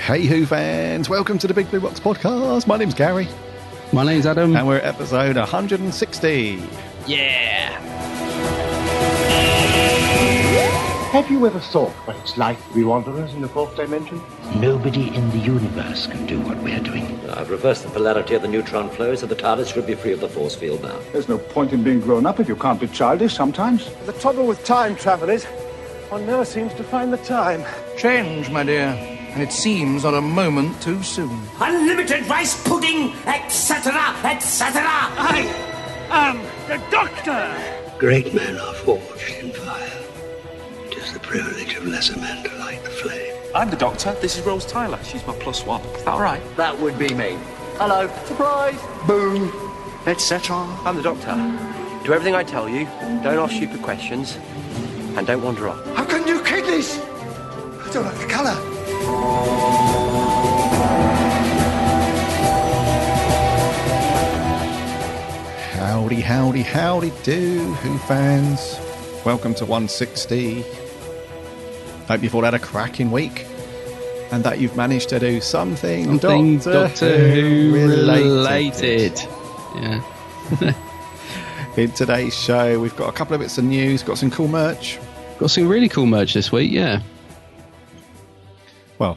Hey Who fans, welcome to the Big Blue Box podcast. My name's Gary. My name's Adam. And we're at episode 160. Yeah! Have you ever thought what it's like to be wanderers in the fourth dimension? Nobody in the universe can do what we're doing. I've reversed the polarity of the neutron flow, so the TARDIS should be free of the force field now. There's no point in being grown up if you can't be childish sometimes. The trouble with time travel is, one never seems to find the time. Change, my dear, and it seems not a moment too soon. Unlimited rice pudding, etc., etc. I am the Doctor! Great men are forged in fire. It is the privilege of lesser men to light the flame. I'm the Doctor. This is Rose Tyler. She's my +1. Is that all right? That would be me. Hello. Surprise! Boom! Etc. I'm the Doctor. Do everything I tell you. Don't ask stupid questions. And don't wander off. How can you kid this? I don't like the colour. Howdy, howdy, howdy do, Who fans. Welcome to 160. Hope you've all had a cracking week and that you've managed to do something Doctor Who related. Yeah. In today's show, we've got a couple of bits of news, got some cool merch. Got some really cool merch this week, yeah. Well,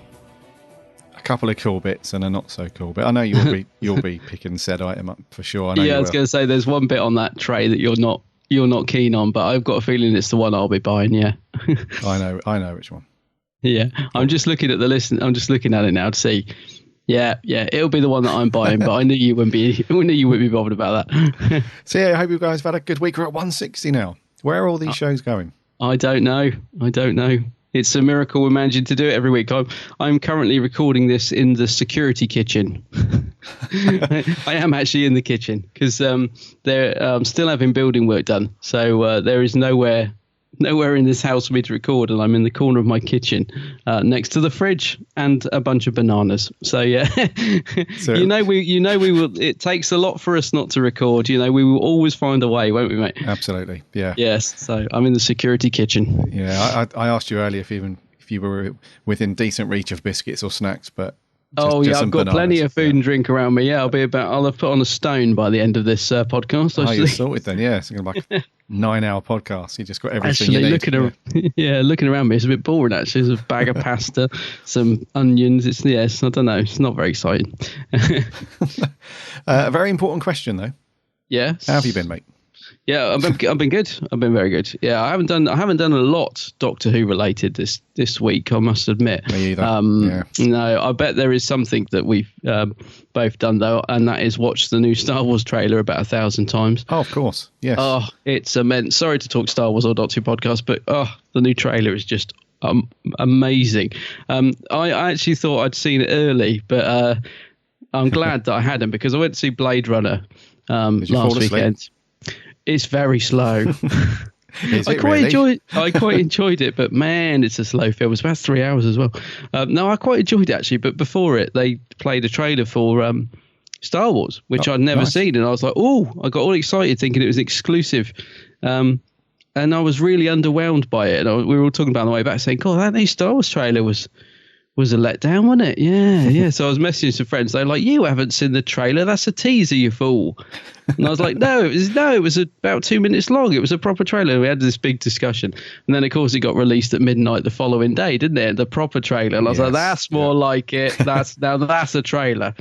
a couple of cool bits and a not so cool bit. I know you'll be picking said item up for sure. I know I was going to say there's one bit on that tray that you're not keen on, but I've got a feeling it's the one I'll be buying. Yeah. I know which one. Yeah, I'm just looking at the list. And I'm just looking at it now to see. Yeah, it'll be the one that I'm buying, but I knew you wouldn't be bothered about that. So yeah, I hope you guys have had a good week. We're at 160 now. Where are all these shows going? I don't know. It's a miracle we're managing to do it every week. I'm currently recording this in the security kitchen. I am actually in the kitchen because they're still having building work done. So there is nowhere in this house for me to record, and I'm in the corner of my kitchen next to the fridge and a bunch of bananas. So yeah, so, we will. It takes a lot for us not to record. We will always find a way, won't we, mate? Absolutely, yeah. Yes. So I'm in the security kitchen. Yeah, I asked you earlier if you were within decent reach of biscuits or snacks, but. I've got bananas. Plenty of food and drink around me. Yeah, I'll have put on a stone by the end of this podcast. Oh, you're sorted then. Yeah, it's going to be like a 9-hour podcast. You just got everything you need. Looking around me, it's a bit boring actually. There's a bag of pasta, some onions. I don't know. It's not very exciting. A very important question though. Yeah. How have you been, mate? Yeah, I've been good. I've been very good. Yeah, I haven't done a lot Doctor Who related this week, I must admit. Me either. No, I bet there is something that we've both done though, and that is watch the new Star Wars trailer about 1,000 times. Oh, of course. Yes. Oh, it's immense. Sorry to talk Star Wars or Doctor Who podcast, but the new trailer is just amazing. I actually thought I'd seen it early, but I'm glad that I hadn't, because I went to see Blade Runner last weekend. It's very slow. I quite enjoyed it, but man, it's a slow film. It's about 3 hours as well. No, I quite enjoyed it actually, but before it, they played a trailer for Star Wars, which I'd never seen, and I was like, I got all excited thinking it was exclusive, and I was really underwhelmed by it. And we were all talking about on the way back, saying, "God, that new Star Wars trailer was a letdown, wasn't it?" Yeah. So I was messaging some friends. They were like, "You haven't seen the trailer? That's a teaser, you fool." And I was like, No, it was about 2 minutes long. It was a proper trailer. We had this big discussion, and then of course it got released at midnight the following day, didn't it? The proper trailer. And I was like, "That's more like it. That's a trailer."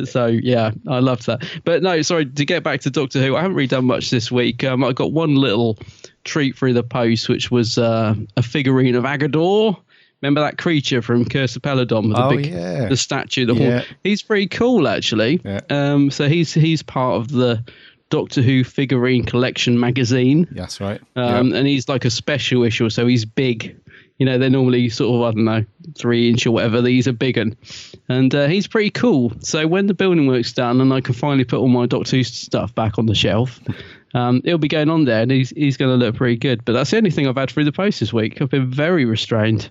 So yeah, I loved that. But no, sorry, to get back to Doctor Who, I haven't really done much this week. I got one little treat through the post, which was a figurine of Agador. Remember that creature from Curse of Peladon with the statue, the horn? He's pretty cool, actually. Yeah. So he's part of the Doctor Who figurine collection magazine. That's right. And he's like a special issue, so he's big. They're normally sort of, I don't know, 3-inch or whatever. These are big, and he's pretty cool. So when the building work's done and I can finally put all my Doctor Who stuff back on the shelf, it'll be going on there, and he's going to look pretty good. But that's the only thing I've had through the post this week. I've been very restrained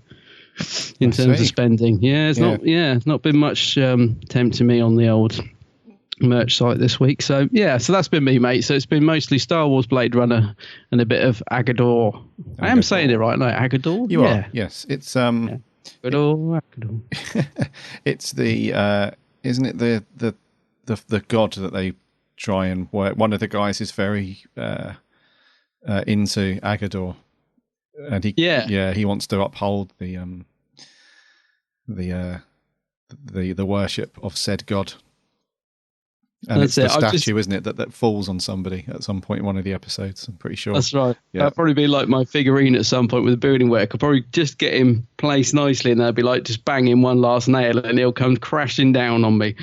in terms of spending. It's not been much tempting me on the old merch site this week. So that's been me, mate. So it's been mostly Star Wars, Blade Runner, and a bit of Agador. I am saying it right now, Agador. You are, yes. It's Agador. It's the isn't it the god that they try and work? One of the guys is very into Agador, and he wants to uphold the worship of said god. And it's the statue, isn't it, that falls on somebody at some point in one of the episodes, I'm pretty sure. That's right. Yeah. That'd probably be like my figurine at some point with a building where I could probably just get him placed nicely and they'd be like just banging one last nail and he'll come crashing down on me.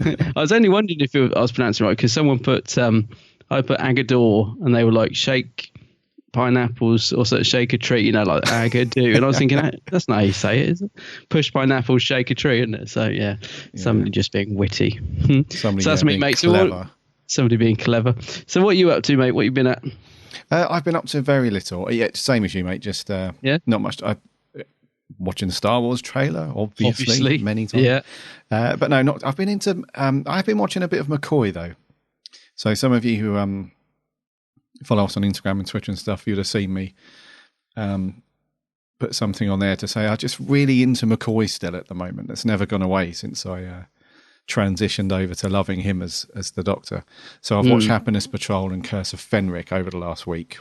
I was only wondering if I was pronouncing it right, because someone put, I put Agador and they were like, shake pineapples or sort of shake a tree, like Agadoo. And I was thinking, that's not how you say it, is it? Push pineapples, shake a tree, isn't it? So yeah. Somebody just being witty. Somebody so that's being mate. clever. Somebody being clever. So what are you up to, mate? What you been at? I've been up to very little. Yeah, same as you, mate. Just not much. Watching the Star Wars trailer, obviously many times. Yeah. But no, not. I've been into. I've been watching a bit of McCoy though. So some of you who follow us on Instagram and Twitter and stuff, you'd have seen me put something on there to say I'm just really into McCoy still at the moment. That's never gone away since I transitioned over to loving him as the Doctor. So I've watched Happiness Patrol and Curse of Fenric over the last week.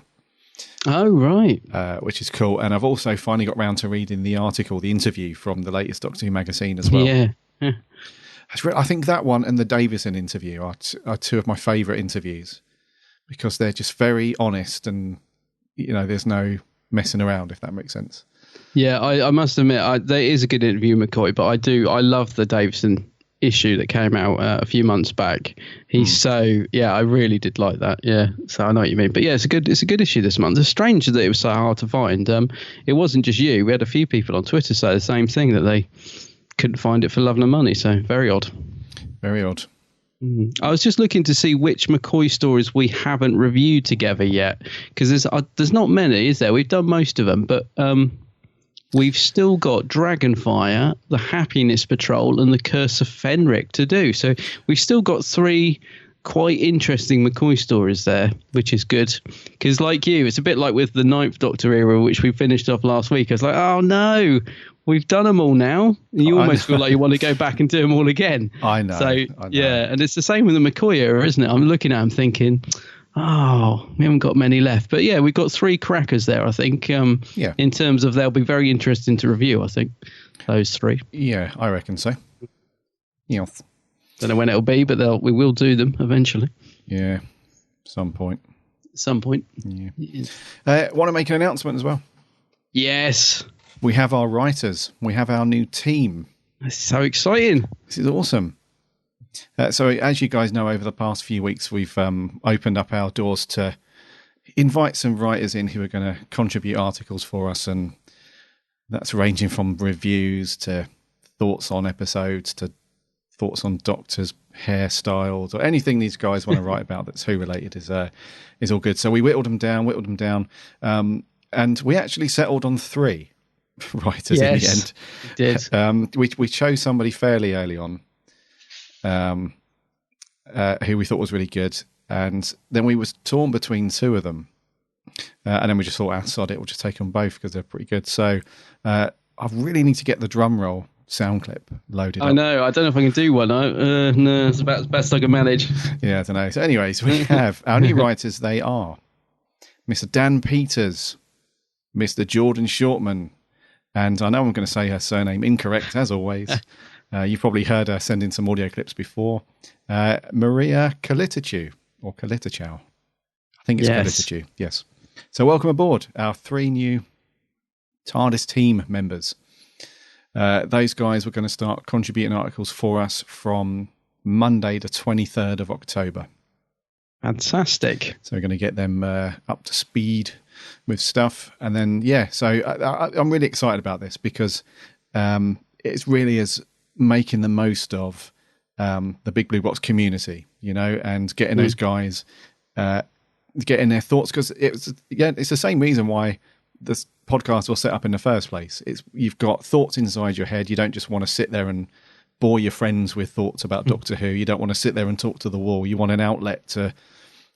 Oh, right. Which is cool. And I've also finally got round to reading the interview from the latest Doctor Who magazine as well. Yeah. I think that one and the Davison interview are two of my favourite interviews, because they're just very honest and, there's no messing around, if that makes sense. Yeah, I must admit, there is a good interview with McCoy, but I love the Davison issue that came out a few months back. He's I really did like that. Yeah, so I know what you mean. But yeah, it's a good issue this month. It's strange that it was so hard to find. It wasn't just you. We had a few people on Twitter say the same thing, that they couldn't find it for love nor money. So very odd. Very odd. I was just looking to see which McCoy stories we haven't reviewed together yet, because there's not many, is there? We've done most of them, but we've still got Dragonfire, the Happiness Patrol, and the Curse of Fenric to do. So we've still got 3 quite interesting McCoy stories there, which is good. Because like you, it's a bit like with the 9th Doctor era, which we finished off last week. I was like, oh no, we've done them all now. And you almost feel like you want to go back and do them all again. I know. So yeah, and it's the same with the McCoy era, isn't it? I'm looking at them thinking, oh, we haven't got many left. But yeah, we've got 3 crackers there, I think. In terms of they'll be very interesting to review, I think, those 3. Yeah, I reckon so. Yes. Don't know when it'll be, but we will do them eventually. Yeah, some point. Yeah. Want to make an announcement as well? Yes. We have our writers. We have our new team. That's so exciting. This is awesome. So as you guys know, over the past few weeks, we've opened up our doors to invite some writers in who are going to contribute articles for us. And that's ranging from reviews to thoughts on episodes to thoughts on Doctors' hairstyles, or anything these guys want to write about that's Who related is all good. So we whittled them down. And we actually settled on 3 writers in the end. Did. We chose somebody fairly early on, who we thought was really good, and then we was torn between 2 of them, and then we just thought, sod it, we'll just take them both because they're pretty good. So I really need to get the drum roll sound clip loaded up. I know, I don't know if I can do one. No, it's about as best I can manage. Yeah, I don't know. So anyways, we have our new writers. They are Mr. Dan Peters, Mr. Jordan Shortman, and I know I'm going to say her surname incorrect, as always. You've probably heard her send in some audio clips before. Maria Kalitachu, or Kalitachow. I think it's Kalitachu, yes. So welcome aboard, our 3 new TARDIS team members. Those guys were going to start contributing articles for us from Monday, the 23rd of October. Fantastic. So we're going to get them up to speed with stuff. And then, so I'm really excited about this because it's really is making the most of the Big Blue Box community, and getting those guys, getting their thoughts. Because it's the same reason why this podcast was set up in the first place. You've got thoughts inside your head. You don't just want to sit there and bore your friends with thoughts about Doctor Who. You don't want to sit there and talk to the wall. You want an outlet to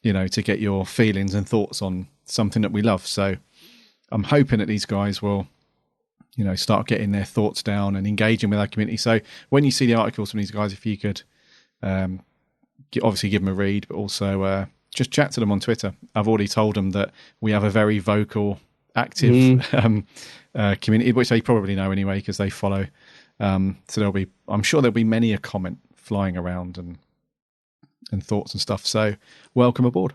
get your feelings and thoughts on something that we love. So I'm hoping that these guys will start getting their thoughts down and engaging with our community. So when you see the articles from these guys, if you could obviously give them a read, but also just chat to them on Twitter. I've already told them that we have a very vocal, active community, which they probably know anyway because they follow. So I'm sure there'll be many a comment flying around and thoughts and stuff. So welcome aboard.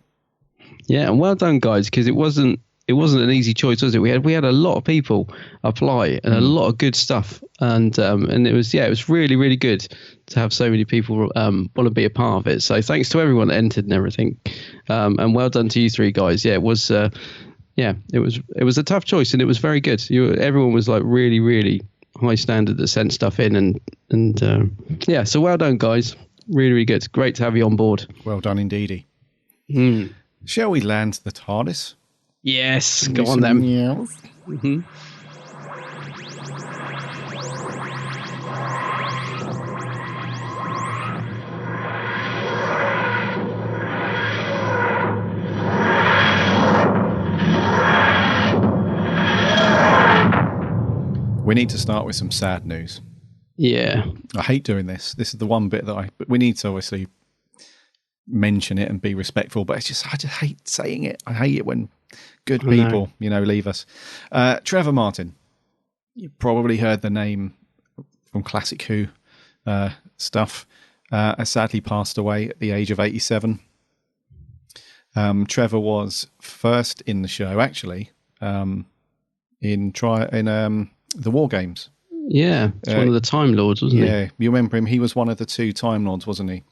Yeah, and well done, guys, because it wasn't an easy choice, was it? We had a lot of people apply and a lot of good stuff, and it was really, really good to have so many people want to be a part of it. So thanks to everyone that entered and everything, and well done to you three guys. Yeah, it was a tough choice, and it was very good. Everyone was like really, really high standard that sent stuff in, and so well done, guys. Really, really good. Great to have you on board. Well done indeedy. Shall we land the TARDIS? Yes, go on then. Yes. Mm-hmm. We need to start with some sad news. Yeah. I hate doing this. This is the one bit but we need to obviously mention it and be respectful, but I just hate saying it. I hate it when good people, leave us. Trevor Martin. You probably heard the name from Classic Who stuff. Has sadly passed away at the age of 87. Trevor was first in the show, actually, in the War Games. Yeah, it's one of the Time Lords, wasn't he? Yeah, you remember him? He was one of the 2 Time Lords, wasn't he?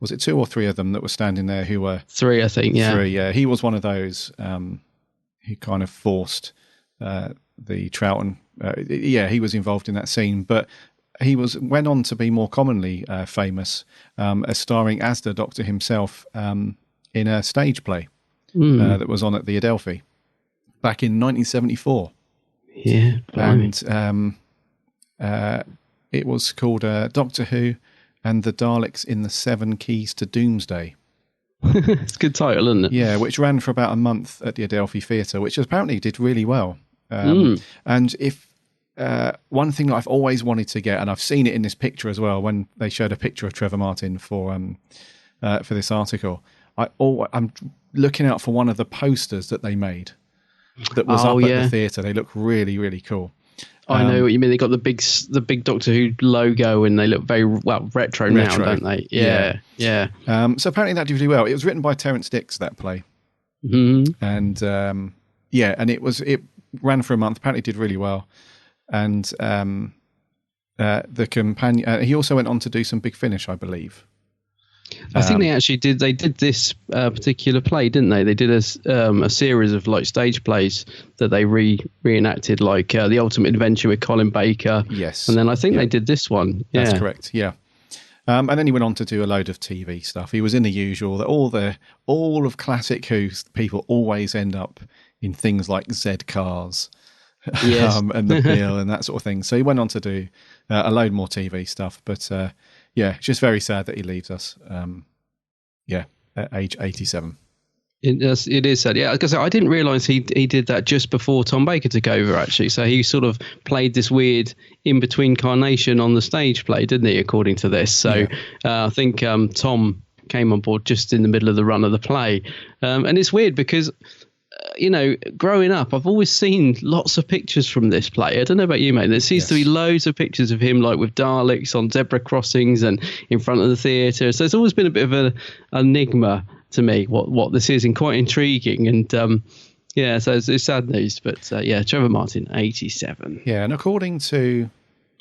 Was it 2 or 3 of them that were standing there who were... 3, I think, yeah. 3, yeah. He was one of those who kind of forced the Troughton... he was involved in that scene, but he went on to be more commonly famous as starring as the Doctor himself in a stage play that was on at the Adelphi back in 1974. Yeah. And it was called Doctor Who and the Daleks in the 7 Keys to Doomsday. It's a good title, isn't it? Yeah, which ran for about a month at the Adelphi Theatre, which apparently did really well. And if one thing that I've always wanted to get, and I've seen it in this picture as well, when they showed a picture of Trevor Martin for this article, I'm looking out for one of the posters that they made that was up at the theatre. They look really, really cool. I know what you mean. They got the big Doctor Who logo, and they look very retro now, don't they? Yeah. So apparently that did really well. It was written by Terence Dicks, that play, and and it ran for a month. Apparently, did really well, and the companion. He also went on to do some Big Finish, I believe. I think they actually did. They did this particular play, didn't they? They did a series of like stage plays that they reenacted, like The Ultimate Adventure with Colin Baker. Yes, and then I think they did this one. Yeah. That's correct. Yeah, and then he went on to do a load of TV stuff. He was in the usual. All of Classic Who people always end up in things like Z Cars, and The Bill and that sort of thing. So he went on to do a load more TV stuff, but. Just very sad that he leaves us. At age 87. It is sad. Yeah, because I didn't realise he did that just before Tom Baker took over, actually. So he sort of played this weird in-between carnation on the stage play, didn't he, according to this? So I think Tom came on board just in the middle of the run of the play. And it's weird because... growing up, I've always seen lots of pictures from this play. I don't know about you, mate. There seems to be loads of pictures of him, like with Daleks on zebra crossings and in front of the theatre. So it's always been a bit of an enigma to me what this is, and quite intriguing. And so it's sad news. But Trevor Martin, 87. Yeah, and according to,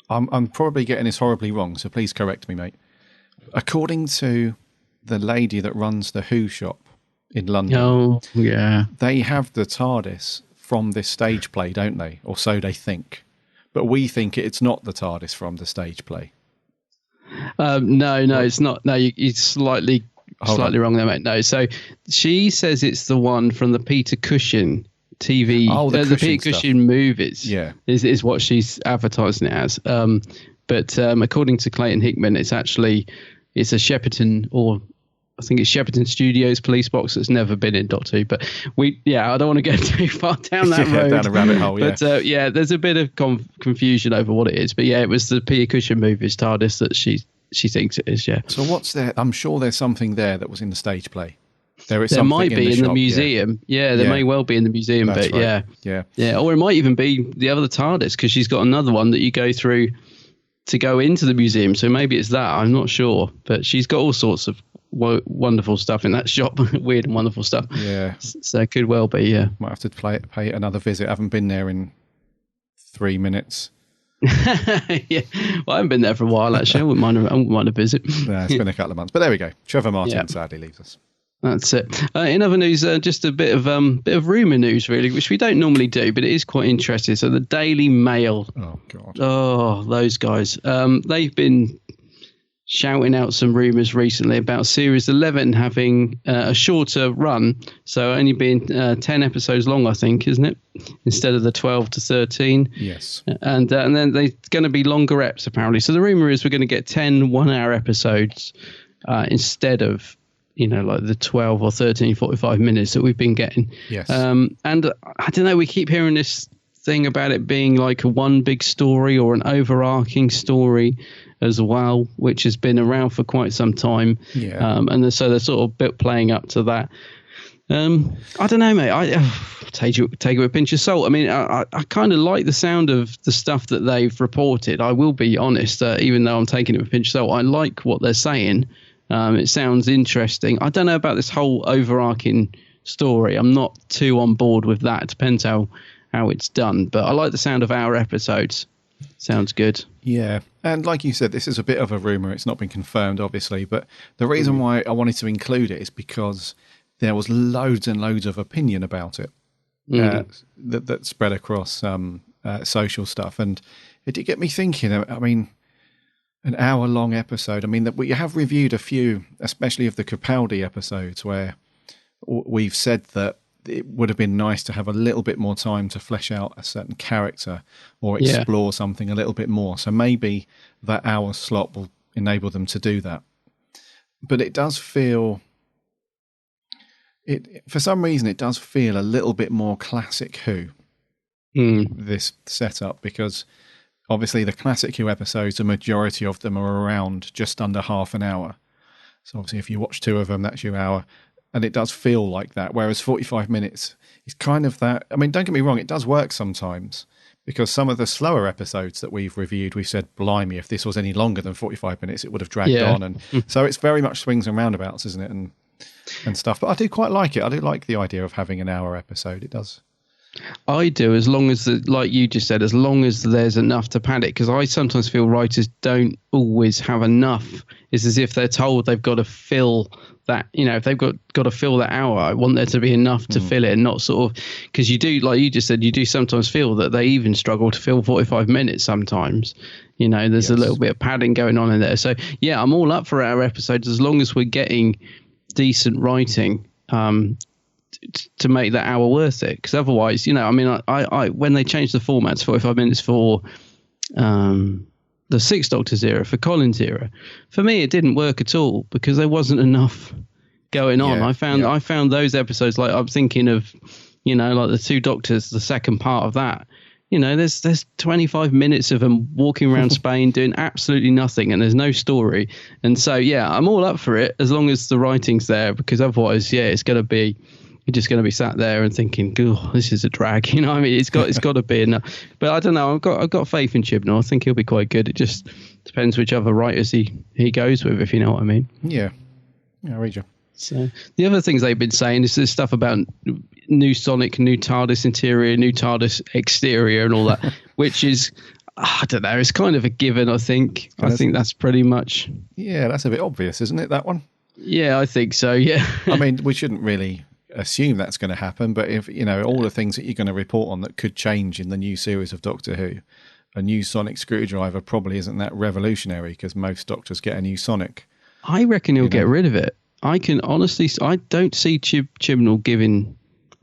I'm probably getting this horribly wrong, so please correct me, mate. According to the lady that runs the Who shop in London. Oh, yeah. They have the TARDIS from this stage play, don't they? Or so they think. But we think it's not the TARDIS from the stage play. No, it's not. No, you're slightly wrong there, mate. No, so she says it's the one from the Peter Cushing TV, the Peter Cushing movies. Yeah, is what she's advertising it as. But according to Clayton Hickman, it's a Shepperton or I think it's Shepperton Studios police box that's never been in Doctor Who. But I don't want to get too far down that road. Down a rabbit hole, yeah. But there's a bit of confusion over what it is. But yeah, it was the Peter Cushing movie's TARDIS that she thinks it is, yeah. So what's there? I'm sure there's something there that was in the stage play. There might be in the museum. Yeah, there may well be in the museum. That's but right. Yeah. Or it might even be the other TARDIS, because she's got another one that you go through to go into the museum. So maybe it's that. I'm not sure. But she's got all sorts of wonderful stuff in that shop. Weird and wonderful stuff. Yeah. So it could well be, yeah. Might have to pay another visit. I haven't been there in 3 minutes. Yeah, well, I haven't been there for a while, actually. I wouldn't mind a visit. Yeah, it's been a couple of months. But there we go. Trevor Martin sadly leaves us. That's it. In other news, just a bit of rumour news, really, which we don't normally do, but it is quite interesting. So the Daily Mail. Oh, God. Oh, those guys. They've been shouting out some rumours recently about Series 11 having a shorter run, so only being 10 episodes long, I think, isn't it? Instead of the 12 to 13. Yes. And then they're going to be longer eps, apparently. So the rumour is we're going to get 10 one-hour episodes instead of, like the 12 or 13, 45 minutes that we've been getting. Yes. And I don't know, we keep hearing this thing about it being like a one big story or an overarching story as well, which has been around for quite some time. Yeah. And so they're sort of playing up to that. I don't know, mate. I take it with a pinch of salt. I mean, I kind of like the sound of the stuff that they've reported. I will be honest, even though I'm taking it with a pinch of salt, I like what they're saying. It sounds interesting. I don't know about this whole overarching story. I'm not too on board with that. It depends how it's done. But I like the sound of our episodes. Sounds good. Yeah. And like you said, this is a bit of a rumour. It's not been confirmed, obviously. But the reason why I wanted to include it is because there was loads and loads of opinion about it that spread across social stuff. And it did get me thinking. I mean, an hour-long episode. I mean, that we have reviewed a few, especially of the Capaldi episodes, where we've said that it would have been nice to have a little bit more time to flesh out a certain character or explore something a little bit more. So maybe that hour slot will enable them to do that. But it does feel, for some reason, it does feel a little bit more classic Who, this setup, because obviously the classic Who episodes, the majority of them are around just under half an hour. So obviously if you watch 2 of them, that's your hour. And it does feel like that, whereas 45 minutes is kind of that. I mean, don't get me wrong, it does work sometimes, because some of the slower episodes that we've reviewed, we said, blimey, if this was any longer than 45 minutes, it would have dragged on. And so it's very much swings and roundabouts, isn't it? And stuff. But I do quite like it. I do like the idea of having an hour episode. It does. I do, as long as, like you just said, as long as there's enough to pad it, because I sometimes feel writers don't always have enough. It's as if they're told they've got to fill that, if they've got to fill that hour, I want there to be enough to fill it, and not sort of, because you do, like you just said, you do sometimes feel that they even struggle to fill 45 minutes sometimes. There's a little bit of padding going on in there. So yeah, I'm all up for our episodes as long as we're getting decent writing to make that hour worth it, because otherwise, I when they changed the formats 45 minutes for the Sixth Doctor's era, for Colin's era, for me it didn't work at all, because there wasn't enough going on. I found those episodes, like I'm thinking of like the 2 Doctors, the second part of that, there's 25 minutes of them walking around Spain doing absolutely nothing, and there's no story. And so yeah, I'm all up for it as long as the writing's there, because otherwise it's going to be, you're just going to be sat there and thinking, "Oh, this is a drag." I mean, it's got to be enough. But I don't know. I've got faith in Chibnall. I think he'll be quite good. It just depends which other writers he goes with, if you know what I mean. Yeah, I read you. So the other things they've been saying is this stuff about new Sonic, new TARDIS interior, new TARDIS exterior, and all that, which is, I don't know. It's kind of a given. I think that's pretty much. Yeah, that's a bit obvious, isn't it? That one. Yeah, I think so. Yeah. I mean, we shouldn't really assume that's going to happen, but if all the things that you're going to report on that could change in the new series of Doctor Who, a new sonic screwdriver probably isn't that revolutionary, because most Doctors get a new sonic. I reckon he'll get rid of it. I can honestly, I don't see Chibnall giving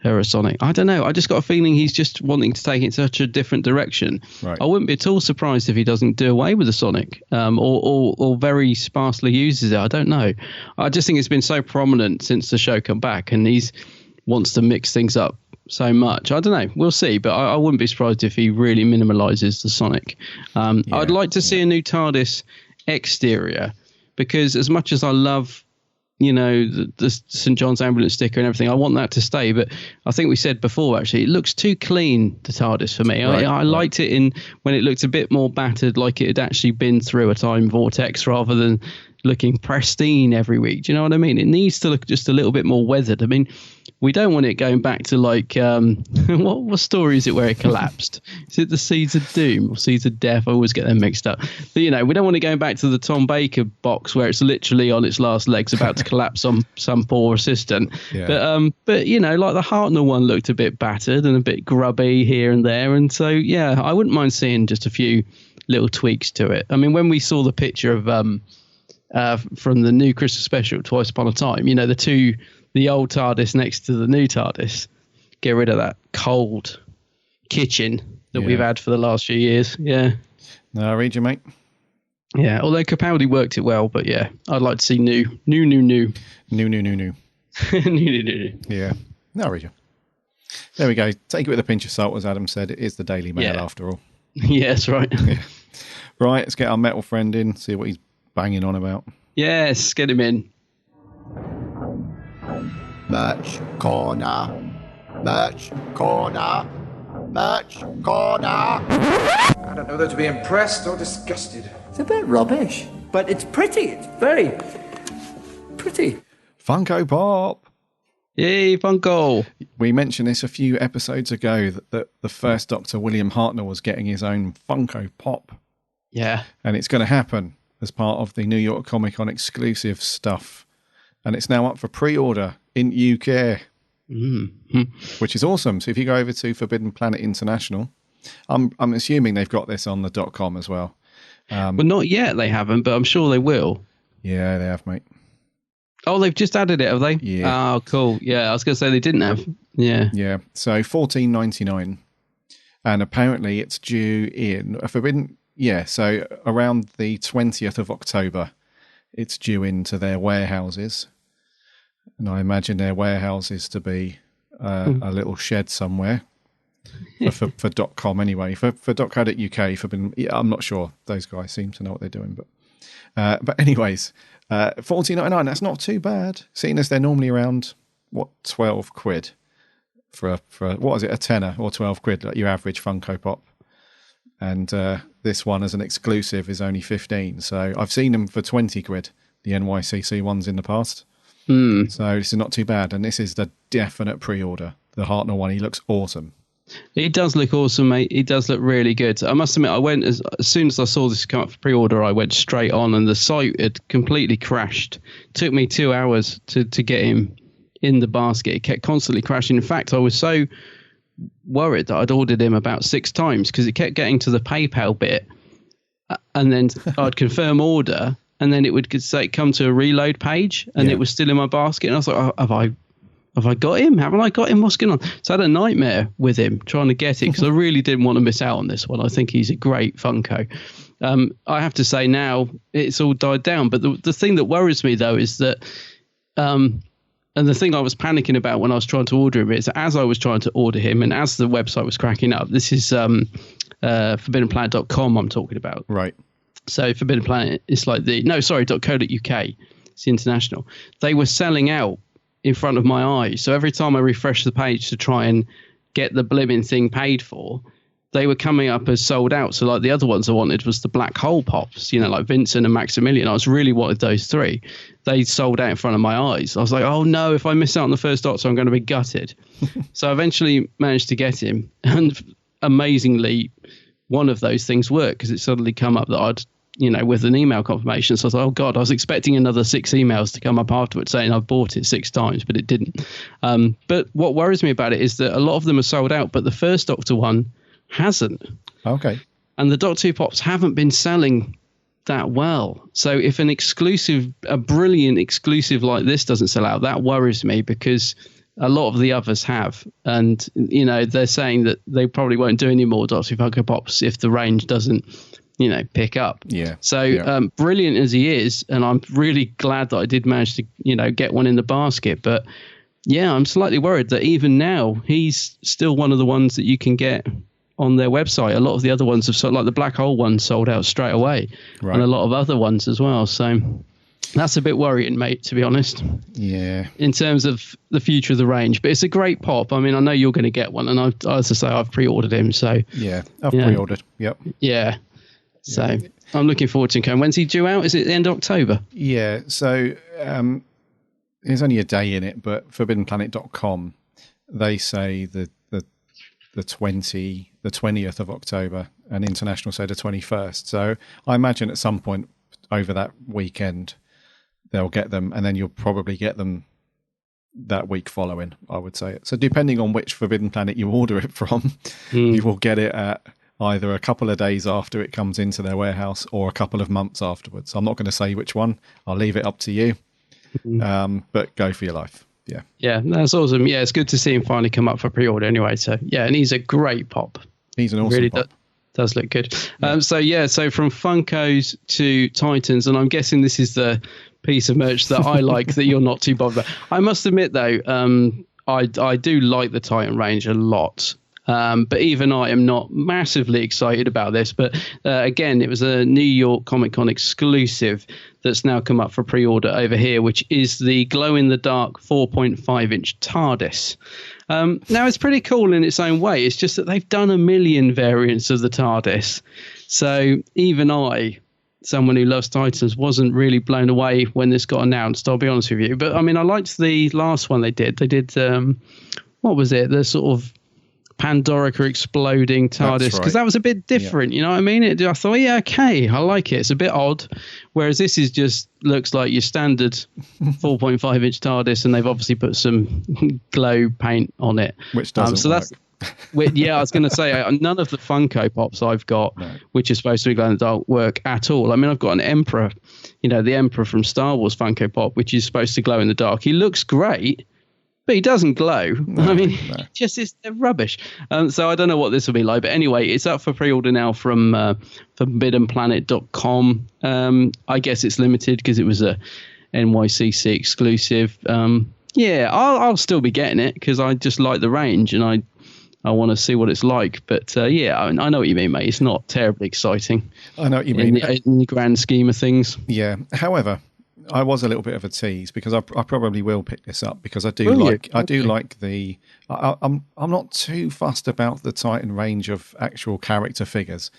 her a Sonic. I don't know. I just got a feeling he's just wanting to take it in such a different direction. Right. I wouldn't be at all surprised if he doesn't do away with the Sonic, or very sparsely uses it. I don't know. I just think it's been so prominent since the show come back, and he's wants to mix things up so much. I don't know. We'll see, but I wouldn't be surprised if he really minimalizes the Sonic. I'd like to see a new TARDIS exterior, because as much as I love, the St. John's ambulance sticker and everything, I want that to stay. But I think we said before, actually, it looks too clean, the TARDIS, for me. Right, I liked it when it looked a bit more battered, like it had actually been through a time vortex, rather than looking pristine every week. Do you know what I mean? It needs to look just a little bit more weathered. I mean, we don't want it going back to like what story is it where it collapsed? Is it the Seeds of Doom or Seeds of Death? I always get them mixed up. But we don't want it going back to the Tom Baker box where it's literally on its last legs about to collapse on some poor assistant. Yeah. But like the Hartnell one looked a bit battered and a bit grubby here and there, and so I wouldn't mind seeing just a few little tweaks to it. I mean, when we saw the picture of from the new Christmas special, Twice Upon a Time, the old TARDIS next to the new TARDIS, get rid of that cold kitchen that we've had for the last few years. Yeah. No, I read you, mate. Yeah, although Capaldi worked it well, but yeah, I'd like to see new. New. Yeah. No, I read you. There we go. Take it with a pinch of salt, as Adam said. It is the Daily Mail after all. Yeah, that's right. Yeah. Right, let's get our metal friend in, see what he's banging on about. Yes, get him in. Merch corner. Merch corner. Merch corner. I don't know whether to be impressed or disgusted. It's a bit rubbish, but it's pretty. It's very pretty. Funko Pop. Yay, Funko. We mentioned this a few episodes ago that the first Doctor, William Hartnell, was getting his own Funko Pop. Yeah. And it's going to happen as part of the New York Comic Con exclusive stuff. And it's now up for pre-order in UK, which is awesome. So if you go over to Forbidden Planet International, I'm assuming they've got this on the .com as well. But not yet, they haven't, but I'm sure they will. Yeah, they have, mate. Oh, they've just added it, have they? Yeah. Oh, cool. Yeah, I was going to say they didn't have. Yeah. Yeah. So $14.99, and apparently it's due in Forbidden. Yeah. So around the 20th of October, it's due into their warehouses, and I imagine their warehouses to be a little shed somewhere for .com anyway. For .co.uk, Forbidden. Yeah, I'm not sure. Those guys seem to know what they're doing, but anyways. $14.99, that's not too bad, seeing as they're normally around £12 for what is it, a tenner or £12, like your average Funko Pop. And this one as an exclusive is only 15. So I've seen them for £20, the NYCC ones in the past. So this is not too bad, and this is the definite pre-order. The Hartnell one, he looks awesome. He does look awesome, mate. He does look really good. I must admit, I went as soon as I saw this come up for pre-order, I went straight on, and the site had completely crashed. It took me 2 hours to get him in the basket. It kept constantly crashing. In fact, I was so worried that I'd ordered him about 6 times because it kept getting to the PayPal bit, and then I'd confirm order, and then it would say come to a reload page, and it was still in my basket. And I was like, oh, have I got him? Haven't I got him? What's going on? So I had a nightmare with him trying to get it because I really didn't want to miss out on this one. I think he's a great Funko. I have to say now it's all died down. But the thing that worries me, though, is that and the thing I was panicking about when I was trying to order him is as I was trying to order him and as the website was cracking up, this is forbiddenplanet.com I'm talking about. Right. So Forbidden Planet is like .co.uk. It's international. They were selling out in front of my eyes. So every time I refreshed the page to try and get the blimming thing paid for, they were coming up as sold out. So like the other ones I wanted was the Black Hole Pops, like Vincent and Maximilian. I really wanted those 3. They sold out in front of my eyes. I was like, oh no, if I miss out on the first Doctor, I'm going to be gutted. So I eventually managed to get him. And amazingly, one of those things worked because it suddenly come up that I'd, with an email confirmation. So I was like, oh God, I was expecting another 6 emails to come up afterwards saying I've bought it 6 times, but it didn't. But what worries me about it is that a lot of them are sold out, but the first Doctor one hasn't. Okay. And the Doctor Who Pops haven't been selling that well. So if a brilliant exclusive like this doesn't sell out, that worries me because a lot of the others have. And, you know, they're saying that they probably won't do any more Doctor Who Funko Pops if the range doesn't, you know, pick up. Yeah. So brilliant as he is, and I'm really glad that I did manage to, you know, get one in the basket. But yeah, I'm slightly worried that even now he's still one of the ones that you can get on their website. A lot of the other ones have sold, like the Black Hole one sold out straight away, and a lot of other ones as well. So that's a bit worrying, mate, to be honest. Yeah. In terms of the future of the range, but it's a great pop. I mean, I know you're going to get one, and as I say, I've pre-ordered him. So yeah, I've pre-ordered. Yep. Yeah. So I'm looking forward to him. When's he due out? Is it the end of October? Yeah. So there's only a day in it, but ForbiddenPlanet.com, they say the 20th of October, and International say the 21st. So I imagine at some point over that weekend they'll get them, and then you'll probably get them that week following, I would say. So depending on which Forbidden Planet you order it from, you will get it at either a couple of days after it comes into their warehouse or a couple of months afterwards. I'm not going to say which one. I'll leave it up to you. But go for your life. Yeah. Yeah, that's awesome. Yeah, it's good to see him finally come up for pre-order anyway. So, yeah, and he's a great pop. He's an awesome pop. Does look good. So from Funkos to Titans, and I'm guessing this is the piece of merch that I like that you're not too bothered about. I must admit, though, I do like the Titan range a lot. But even I am not massively excited about this. But again, it was a New York Comic Con exclusive that's now come up for pre-order over here, which is the glow-in-the-dark 4.5-inch TARDIS. Now, it's pretty cool in its own way. It's just that they've done a million variants of the TARDIS. So even I, someone who loves Titans, wasn't really blown away when this got announced, I'll be honest with you. But, I mean, I liked the last one they did. They did, what was it? The sort of Pandorica exploding TARDIS, because that was a bit different, you know what I mean? I thought, yeah, okay, I like it. It's a bit odd, whereas this is just looks like your standard 4.5-inch TARDIS, and they've obviously put some glow paint on it, which doesn't so work. Yeah, I was going to say none of the Funko Pops I've got, which is supposed to be glow in the dark, work at all. I mean, I've got an Emperor, you know, the Emperor from Star Wars Funko Pop, which is supposed to glow in the dark. He looks great, but he doesn't glow. They're rubbish. So I don't know what this will be like. But anyway, it's up for pre-order now from ForbiddenPlanet.com. I guess it's limited because it was a NYCC exclusive. I'll still be getting it because I just like the range and I want to see what it's like. But I know what you mean, mate. It's not terribly exciting. I know what you mean. In the grand scheme of things. Yeah. However, I was a little bit of a tease because I probably will pick this up because I do like the. I'm not too fussed about the Titan range of actual character figures,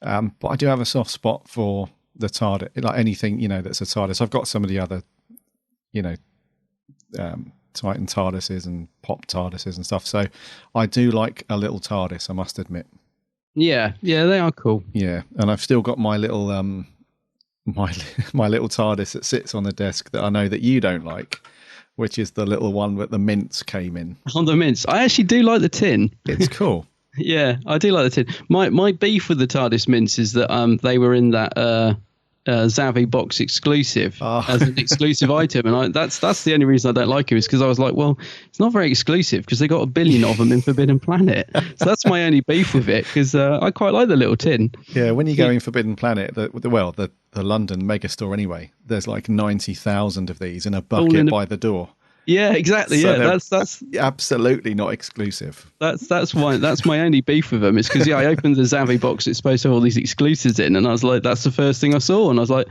but I do have a soft spot for the TARDIS, like anything that's a TARDIS. I've got some of the other, Titan TARDISes and Pop TARDISes and stuff. So I do like a little TARDIS, I must admit. Yeah, they are cool. Yeah, and I've still got my little my little TARDIS that sits on the desk that I know that you don't like, which is the little one that the mints came in. On the mints. I actually do like the tin. It's cool. Yeah, I do like the tin. My beef with the TARDIS mints is that they were in that Zavi box exclusive as an exclusive item, and that's the only reason I don't like it, is because I was like, well, it's not very exclusive because they got a billion of them in Forbidden Planet. So that's my only beef with it, because I quite like the little tin. Yeah, when you go in Forbidden Planet, the London megastore anyway, there's like 90,000 of these in a bucket by the door. Yeah, exactly. So yeah, that's absolutely not exclusive. That's my only beef with them. It's because I opened the Zavi box. It's supposed to have all these exclusives in, and I was like, that's the first thing I saw, and I was like,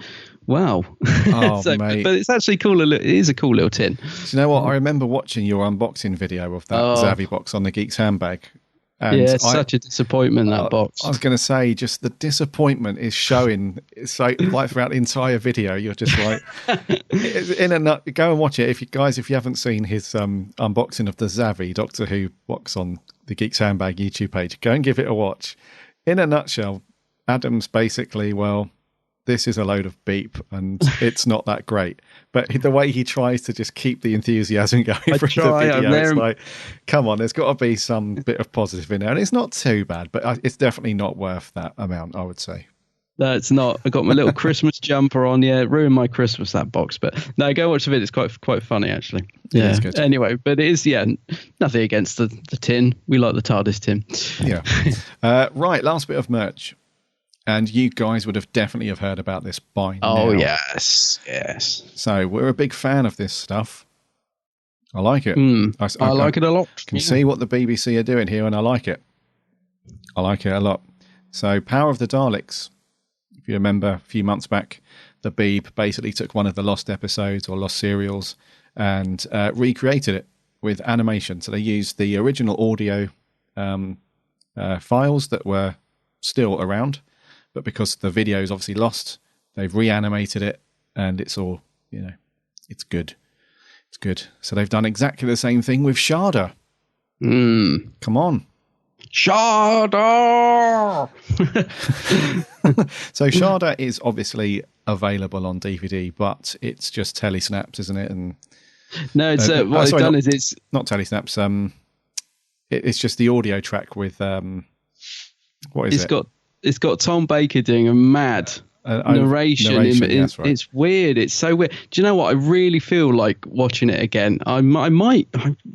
wow. Oh, mate. But it's actually cool. It is a cool little tin. Do you know what? I remember watching your unboxing video of that Zavi box on the Geek's Handbag. And yeah, it's such a disappointment, that box. I was going to say, just the disappointment is showing. It's like throughout the entire video, you're just like, in a nut. Go and watch it, if you haven't seen his unboxing of the Zavi Doctor Who box on the Geek's Handbag YouTube page. Go and give it a watch. In a nutshell, Adam's basically, well, this is a load of beep and it's not that great. But the way he tries to just keep the enthusiasm going through the video, it's like, come on, there's got to be some bit of positive in there. And it's not too bad, but it's definitely not worth that amount, I would say. That's not. I got my little Christmas jumper on. Yeah, it ruined my Christmas, that box. But no, go watch the video. It's quite funny, actually. Yeah, it's good. Anyway, but it is, nothing against the tin. We like the TARDIS tin. Yeah. Right, last bit of merch. And you guys would have definitely have heard about this by now. Oh, yes. So we're a big fan of this stuff. I like it. I like it a lot. Can see what the BBC are doing here, and I like it. I like it a lot. So Power of the Daleks. If you remember a few months back, the Beeb basically took one of the lost episodes or lost serials and recreated it with animation. So they used the original audio files that were still around, but because the video is obviously lost, they've reanimated it, and it's all, it's good. It's good. So they've done exactly the same thing with Sharda. Come on. Sharda! So Sharda is obviously available on DVD, but it's just telesnaps, isn't it? And no, it's what they've done is it's not telesnaps. It's just the audio track with what is it? It's got Tom Baker doing a mad narration. That's right. It's weird. It's so weird. Do you know what? I really feel like watching it again. I might,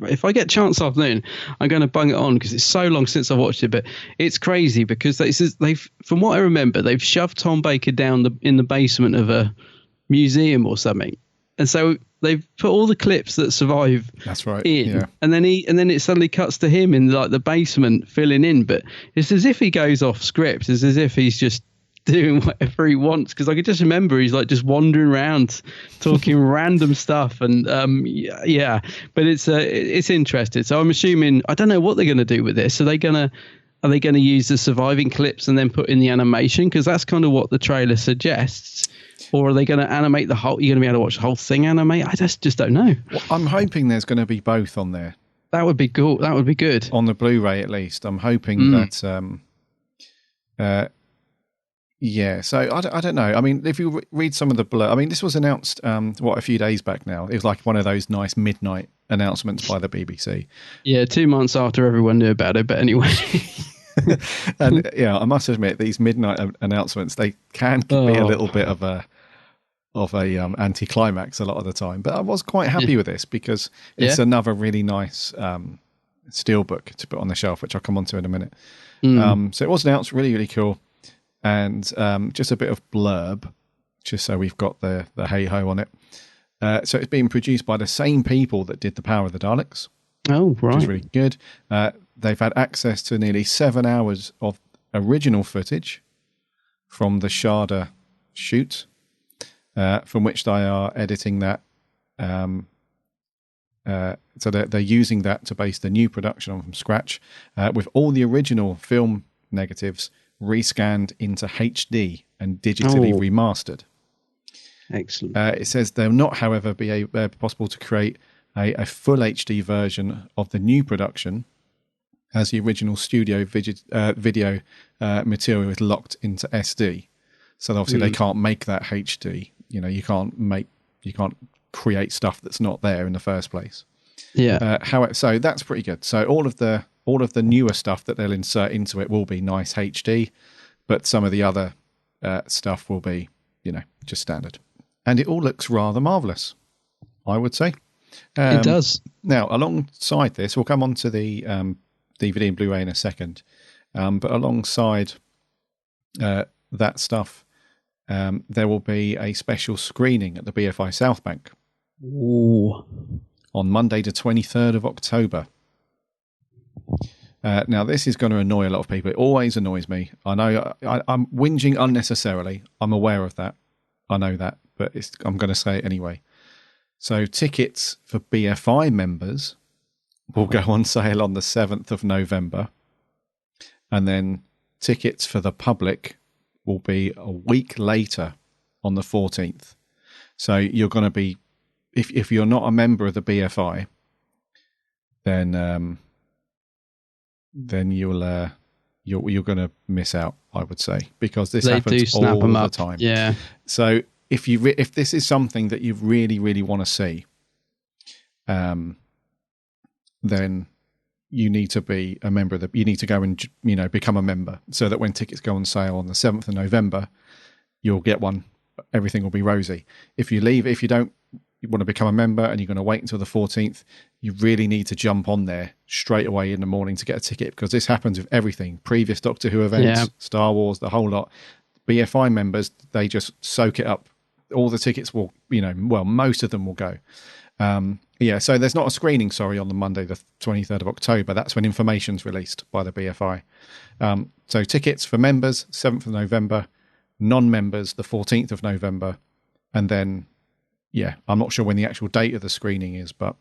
if I get a chance this afternoon, I'm going to bung it on because it's so long since I watched it. But it's crazy because they've, from what I remember, they've shoved Tom Baker down in the basement of a museum or something, and so they've put all the clips that survive. That's right. And then it suddenly cuts to him in like the basement filling in. But it's as if he goes off script. It's as if he's just doing whatever he wants, because I could just remember he's like just wandering around talking random stuff, and but it's interesting. So I'm assuming, I don't know what they're going to do with this. Are they going to use the surviving clips and then put in the animation, because that's kind of what the trailer suggests, or are they going to animate the whole, you're going to be able to watch the whole thing animate? I just don't know. Well, I'm hoping there's going to be both on there. That would be cool. That would be good on the Blu-ray, at least. I'm hoping that yeah, so I don't know. I mean, if you read some of the blur, I mean, this was announced, a few days back now. It was like one of those nice midnight announcements by the BBC. Yeah, 2 months after everyone knew about it, but anyway. And yeah, I must admit, these midnight announcements, they can be a little bit of a anticlimax a lot of the time. But I was quite happy with this because it's another really nice steelbook to put on the shelf, which I'll come on to in a minute. So it was announced, really, really cool. And just a bit of blurb, just so we've got the hey-ho on it. So it's being produced by the same people that did The Power of the Daleks. Oh, right. Which is really good. They've had access to nearly 7 hours of original footage from the Sharda shoot, from which they are editing that. So they're using that to base the new production on from scratch, with all the original film negatives rescanned into HD and digitally remastered. Excellent. It says there will not, however, be possible to create a full HD version of the new production, as the original studio video material is locked into SD. So obviously they can't make that HD. You can't create stuff that's not there in the first place. Yeah. So that's pretty good. So all of the newer stuff that they'll insert into it will be nice HD, but some of the other stuff will be, just standard. And it all looks rather marvellous, I would say. It does. Now, alongside this, we'll come on to the DVD and Blu-ray in a second, but alongside that stuff, there will be a special screening at the BFI South Bank. Ooh. On Monday the 23rd of October. Now, this is going to annoy a lot of people. It always annoys me. I know I'm whinging unnecessarily. I'm aware of that. I know that, but I'm going to say it anyway. So tickets for BFI members will go on sale on the 7th of November. And then tickets for the public will be a week later on the 14th. So you're going to be, if you're not a member of the BFI, then you're going to miss out, I would say, because this happens all the time. Yeah. So if this is something that you really, really want to see, then you need to be a member of you need to go and become a member, so that when tickets go on sale on the 7th of November, you'll get one. Everything will be rosy. If you don't want to become a member and you're going to wait until the 14th, you really need to jump on there straight away in the morning to get a ticket, because this happens with everything. Previous Doctor Who events, Star Wars, the whole lot. BFI members, they just soak it up. All the tickets will, most of them will go. So there's not a screening, on the Monday, the 23rd of October. That's when information's released by the BFI. So tickets for members, 7th of November, non-members, the 14th of November. And then, I'm not sure when the actual date of the screening is, but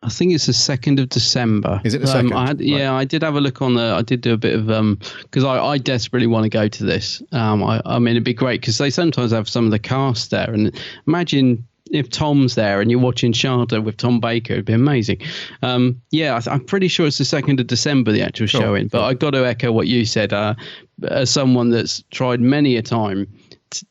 I think it's the 2nd of December. Is it the 2nd? I did have a look I did do a bit of, because I desperately want to go to this. I mean, it'd be great because they sometimes have some of the cast there. And imagine if Tom's there and you're watching Sharda with Tom Baker, it'd be amazing. I'm pretty sure it's the 2nd of December, the actual showing. But I got to echo what you said. As someone that's tried many a time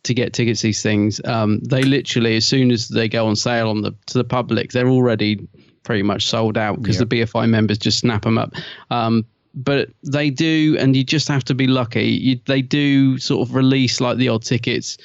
to get tickets to these things, they literally, as soon as they go on sale to the public, they're already pretty much sold out because the BFI members just snap them up. But they do, and you just have to be lucky. They do sort of release like the odd tickets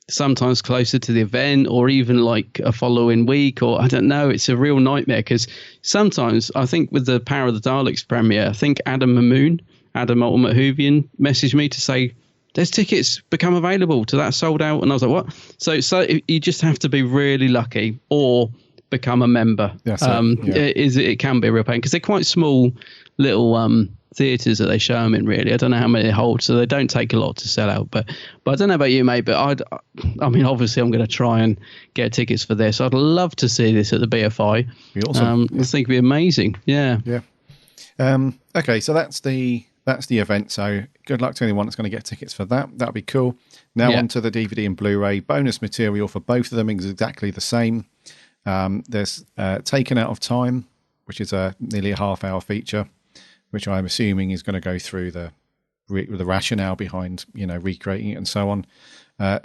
sometimes closer to the event or even like a following week, or I don't know. It's a real nightmare because sometimes I think with the Power of the Daleks premiere, I think Adam Ultimate Whovian messaged me to say there's tickets become available to that sold out, and I was like, what? So you just have to be really lucky or become a member. It can be a real pain because they're quite small little theatres that they show them in, really. I don't know how many they hold, so they don't take a lot to sell out, but I don't know about you, mate, but I mean obviously I'm going to try and get tickets for this. I'd love to see this at the BFI. Be awesome. I think it'd be amazing. Okay, so that's the event, so good luck to anyone that's going to get tickets for that. That'll be cool. Now on to the DVD and Blu-ray. Bonus material for both of them is exactly the same. There's Taken Out of Time, which is nearly a half-hour feature, which I'm assuming is going to go through the rationale behind, recreating it and so on.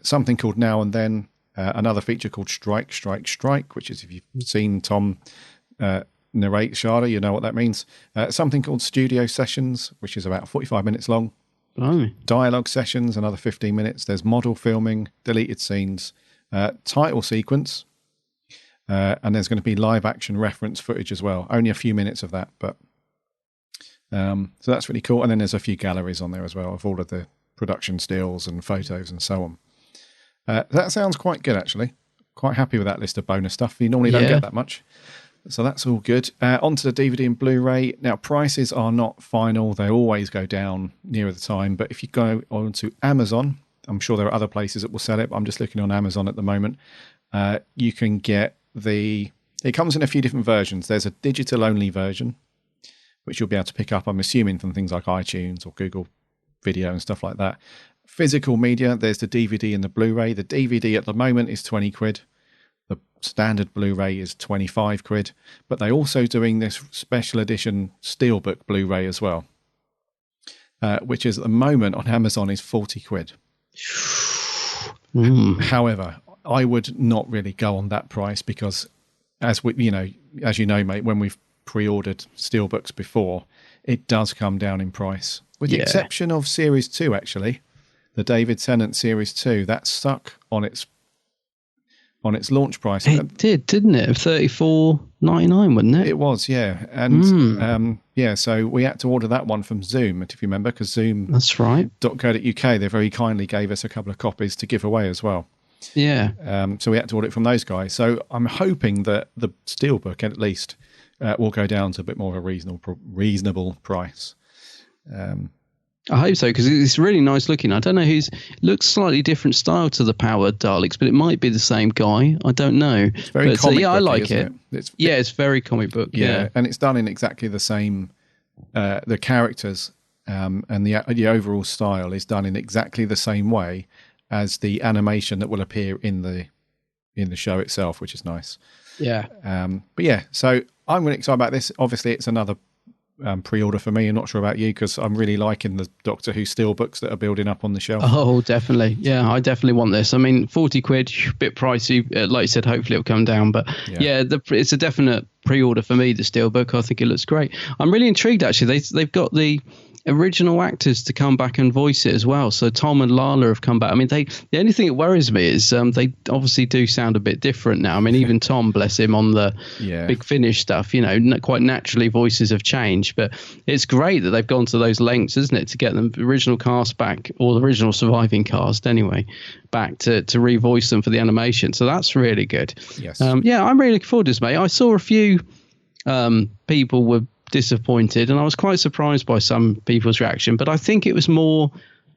Something called Now and Then, another feature called Strike, Strike, Strike, which is, if you've seen Tom narrate Sharda, you know what that means. Something called Studio Sessions, which is about 45 minutes long. Dialogue sessions, another 15 minutes. There's model filming, deleted scenes, title sequence, and there's going to be live action reference footage as well. Only a few minutes of that, but so that's really cool. And then there's a few galleries on there as well of all of the production stills and photos and so on. That sounds quite good, actually. Quite happy with that list of bonus stuff. You normally don't get that much. So that's all good. Onto the DVD and Blu-ray. Now, prices are not final. They always go down nearer the time. But if you go onto Amazon, I'm sure there are other places that will sell it, but I'm just looking on Amazon at the moment. You can get it comes in a few different versions. There's a digital-only version, which you'll be able to pick up, I'm assuming, from things like iTunes or Google Video and stuff like that. Physical media, there's the DVD and the Blu-ray. The DVD at the moment is 20 quid. The standard Blu-ray is 25 quid. But they're also doing this special edition Steelbook Blu-ray as well, which is at the moment on Amazon is 40 quid. However, I would not really go on that price because, as you know, mate, when we've pre-ordered Steelbooks before, it does come down in price, with the exception of Series 2, actually. The David Tennant Series 2, that stuck on its launch price. It did, didn't it? $34.99, wasn't it? It was, yeah. And so we had to order that one from Zoom, if you remember, because Zoom. That's right. .co.uk, they very kindly gave us a couple of copies to give away as well. Yeah. So we had to order it from those guys. So I'm hoping that the Steelbook, at least, will go down to a bit more of a reasonable price. I hope so, because it's really nice looking. I don't know looks slightly different style to the Power Daleks, but it might be the same guy. I don't know. It's very comic book, I like it. It's very comic book. Yeah, and it's done in exactly the same. The characters and the overall style is done in exactly the same way as the animation that will appear in the show itself, which is nice. Yeah. But yeah, so I'm really excited about this. Obviously, it's another pre-order for me. I'm not sure about you because I'm really liking the Doctor Who steelbooks that are building up on the shelf. Oh, definitely. Yeah, I definitely want this. I mean, 40 quid, a bit pricey. Like you said, hopefully it'll come down. But it's a definite pre-order for me, the steelbook. I think it looks great. I'm really intrigued, actually. They've got the original actors to come back and voice it as well. So Tom and Lala have come back. I mean, the only thing that worries me is they obviously do sound a bit different now. I mean, even Tom, bless him, on the Big Finish stuff, quite naturally voices have changed. But it's great that they've gone to those lengths, isn't it, to get the original cast back, or the original surviving cast anyway, back to revoice them for the animation. So that's really good. Yes. I'm really looking forward to this, mate. I saw a few people were disappointed, and I was quite surprised by some people's reaction, but I think it was more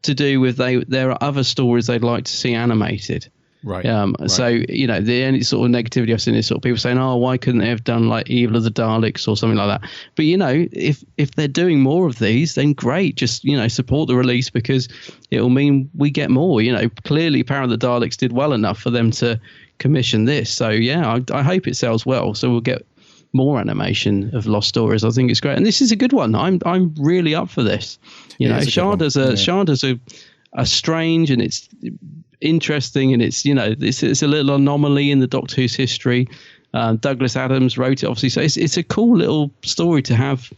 to do with there are other stories they'd like to see animated. Right. So, the only sort of negativity I've seen is sort of people saying, oh, why couldn't they have done like Evil of the Daleks or something like that? But, if they're doing more of these, then great. Just, support the release, because it'll mean we get more. Clearly Power of the Daleks did well enough for them to commission this. So, yeah, I hope it sells well. So we'll get more animation of Lost Stories. I think it's great, and this is a good one. I'm really up for this. Sharda's a strange, and it's interesting, and it's it's a little anomaly in the Doctor Who's history. Douglas Adams wrote it, obviously, so it's a cool little story to have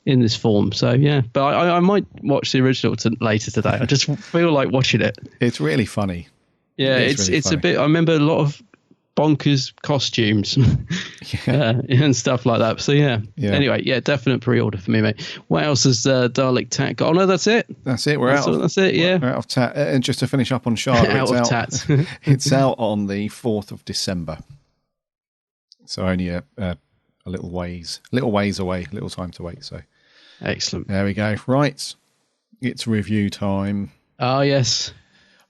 in this form. So yeah, but I might watch the original later today. I just feel like watching it. It's really funny. Yeah, it's really funny. A bit. I remember a lot of bonkers costumes and stuff like that. So yeah. Anyway, definite pre-order for me, mate. What else has Dalek Tat got? Oh no, that's it. That's it. We're out. That's it. Yeah. We're out of Tat. And just to finish up on Sharda, Tat. It's out on the 4th of December. So only a little ways away, little time to wait. So excellent. There we go. Right, it's review time. Oh yes.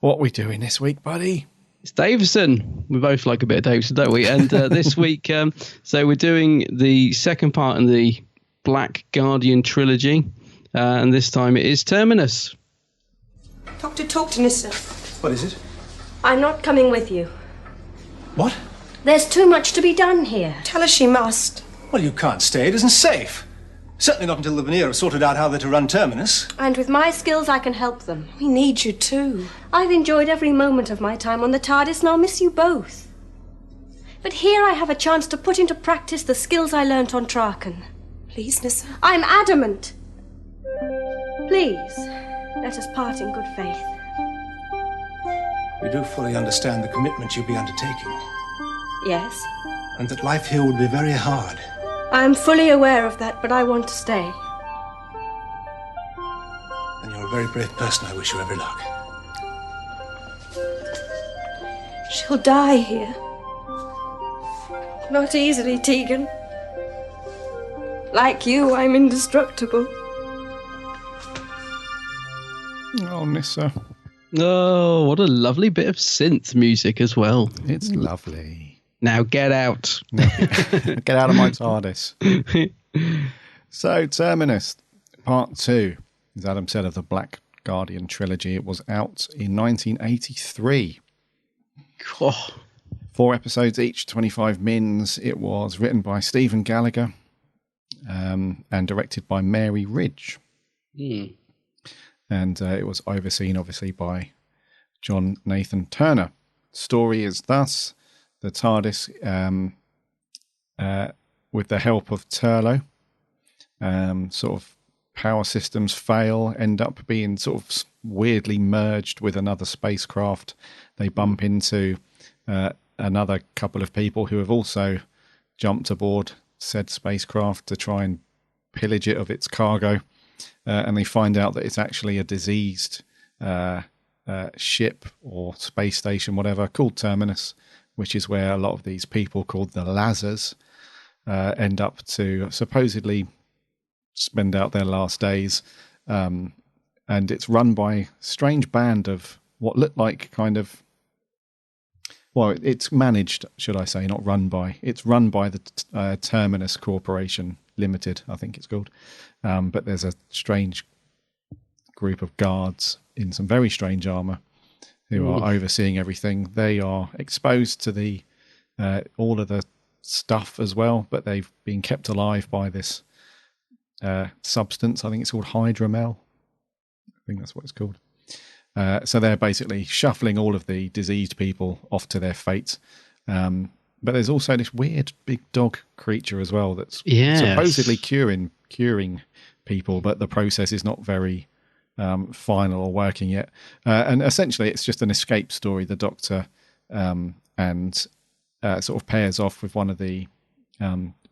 What are we doing this week, buddy? It's Davison. We both like a bit of Davison, don't we? And this week, so we're doing the second part in the Black Guardian trilogy, and this time it is Terminus. Doctor, talk to Nissa. What is it? I'm not coming with you. What? There's too much to be done here. Tell her she must. Well, you can't stay. It isn't safe. Certainly not until the Veneer have sorted out how they're to run Terminus. And with my skills, I can help them. We need you too. I've enjoyed every moment of my time on the TARDIS, and I'll miss you both. But here I have a chance to put into practice the skills I learnt on Traken. Please, Nissa. I'm adamant. Please, let us part in good faith. We do fully understand the commitment you'll be undertaking. Yes. And that life here will be very hard. I'm fully aware of that, but I want to stay. And you're a very brave person. I wish you every luck. She'll die here. Not easily, Tegan. Like you, I'm indestructible. Oh, Nissa. Oh, what a lovely bit of synth music as well. It's lovely. Now get out. Get out of my TARDIS. So, Terminus, Part 2, as Adam said, of the Black Guardian trilogy. It was out in 1983. Oh. 4 episodes each, 25 mins. It was written by Stephen Gallagher and directed by Mary Ridge. And it was overseen, obviously, by John Nathan Turner. Story is thus: the TARDIS, with the help of Turlo, sort of power systems fail, end up being sort of weirdly merged with another spacecraft. They bump into another couple of people who have also jumped aboard said spacecraft to try and pillage it of its cargo. And they find out that it's actually a diseased ship or space station, whatever, called Terminus, which is where a lot of these people called the Lazars end up to supposedly spend out their last days. And it's run by a strange band of what look like kind of... Well, it's managed, should I say, not run by. It's run by the Terminus Corporation Limited, I think it's called. But there's a strange group of guards in some very strange armour who are overseeing everything. They are exposed to the all of the stuff as well, but they've been kept alive by this substance. I think it's called hydromel. I think that's what it's called. So they're basically shuffling all of the diseased people off to their fate. But there's also this weird big dog creature as well that's supposedly curing people, but the process is not very final or working yet. And essentially, it's just an escape story. The Doctor and sort of pairs off with one of the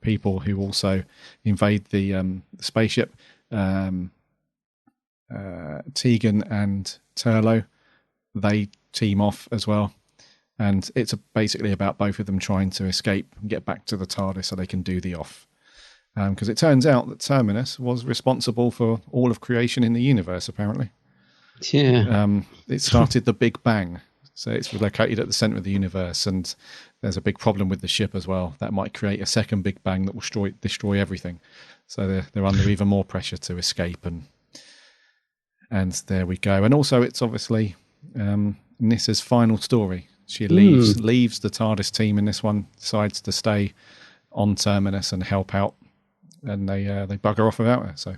people who also invade the spaceship. Tegan and Turlo, they team off as well. And it's basically about both of them trying to escape and get back to the TARDIS so they can do the off. Because it turns out that Terminus was responsible for all of creation in the universe, apparently. Yeah. It started the Big Bang. So it's located at the centre of the universe, and there's a big problem with the ship as well. That might create a second Big Bang that will destroy everything. So they're under even more pressure to escape, and there we go. And also, it's obviously Nissa's final story. She leaves the TARDIS team in this one, decides to stay on Terminus and help out, and they bugger off without her. So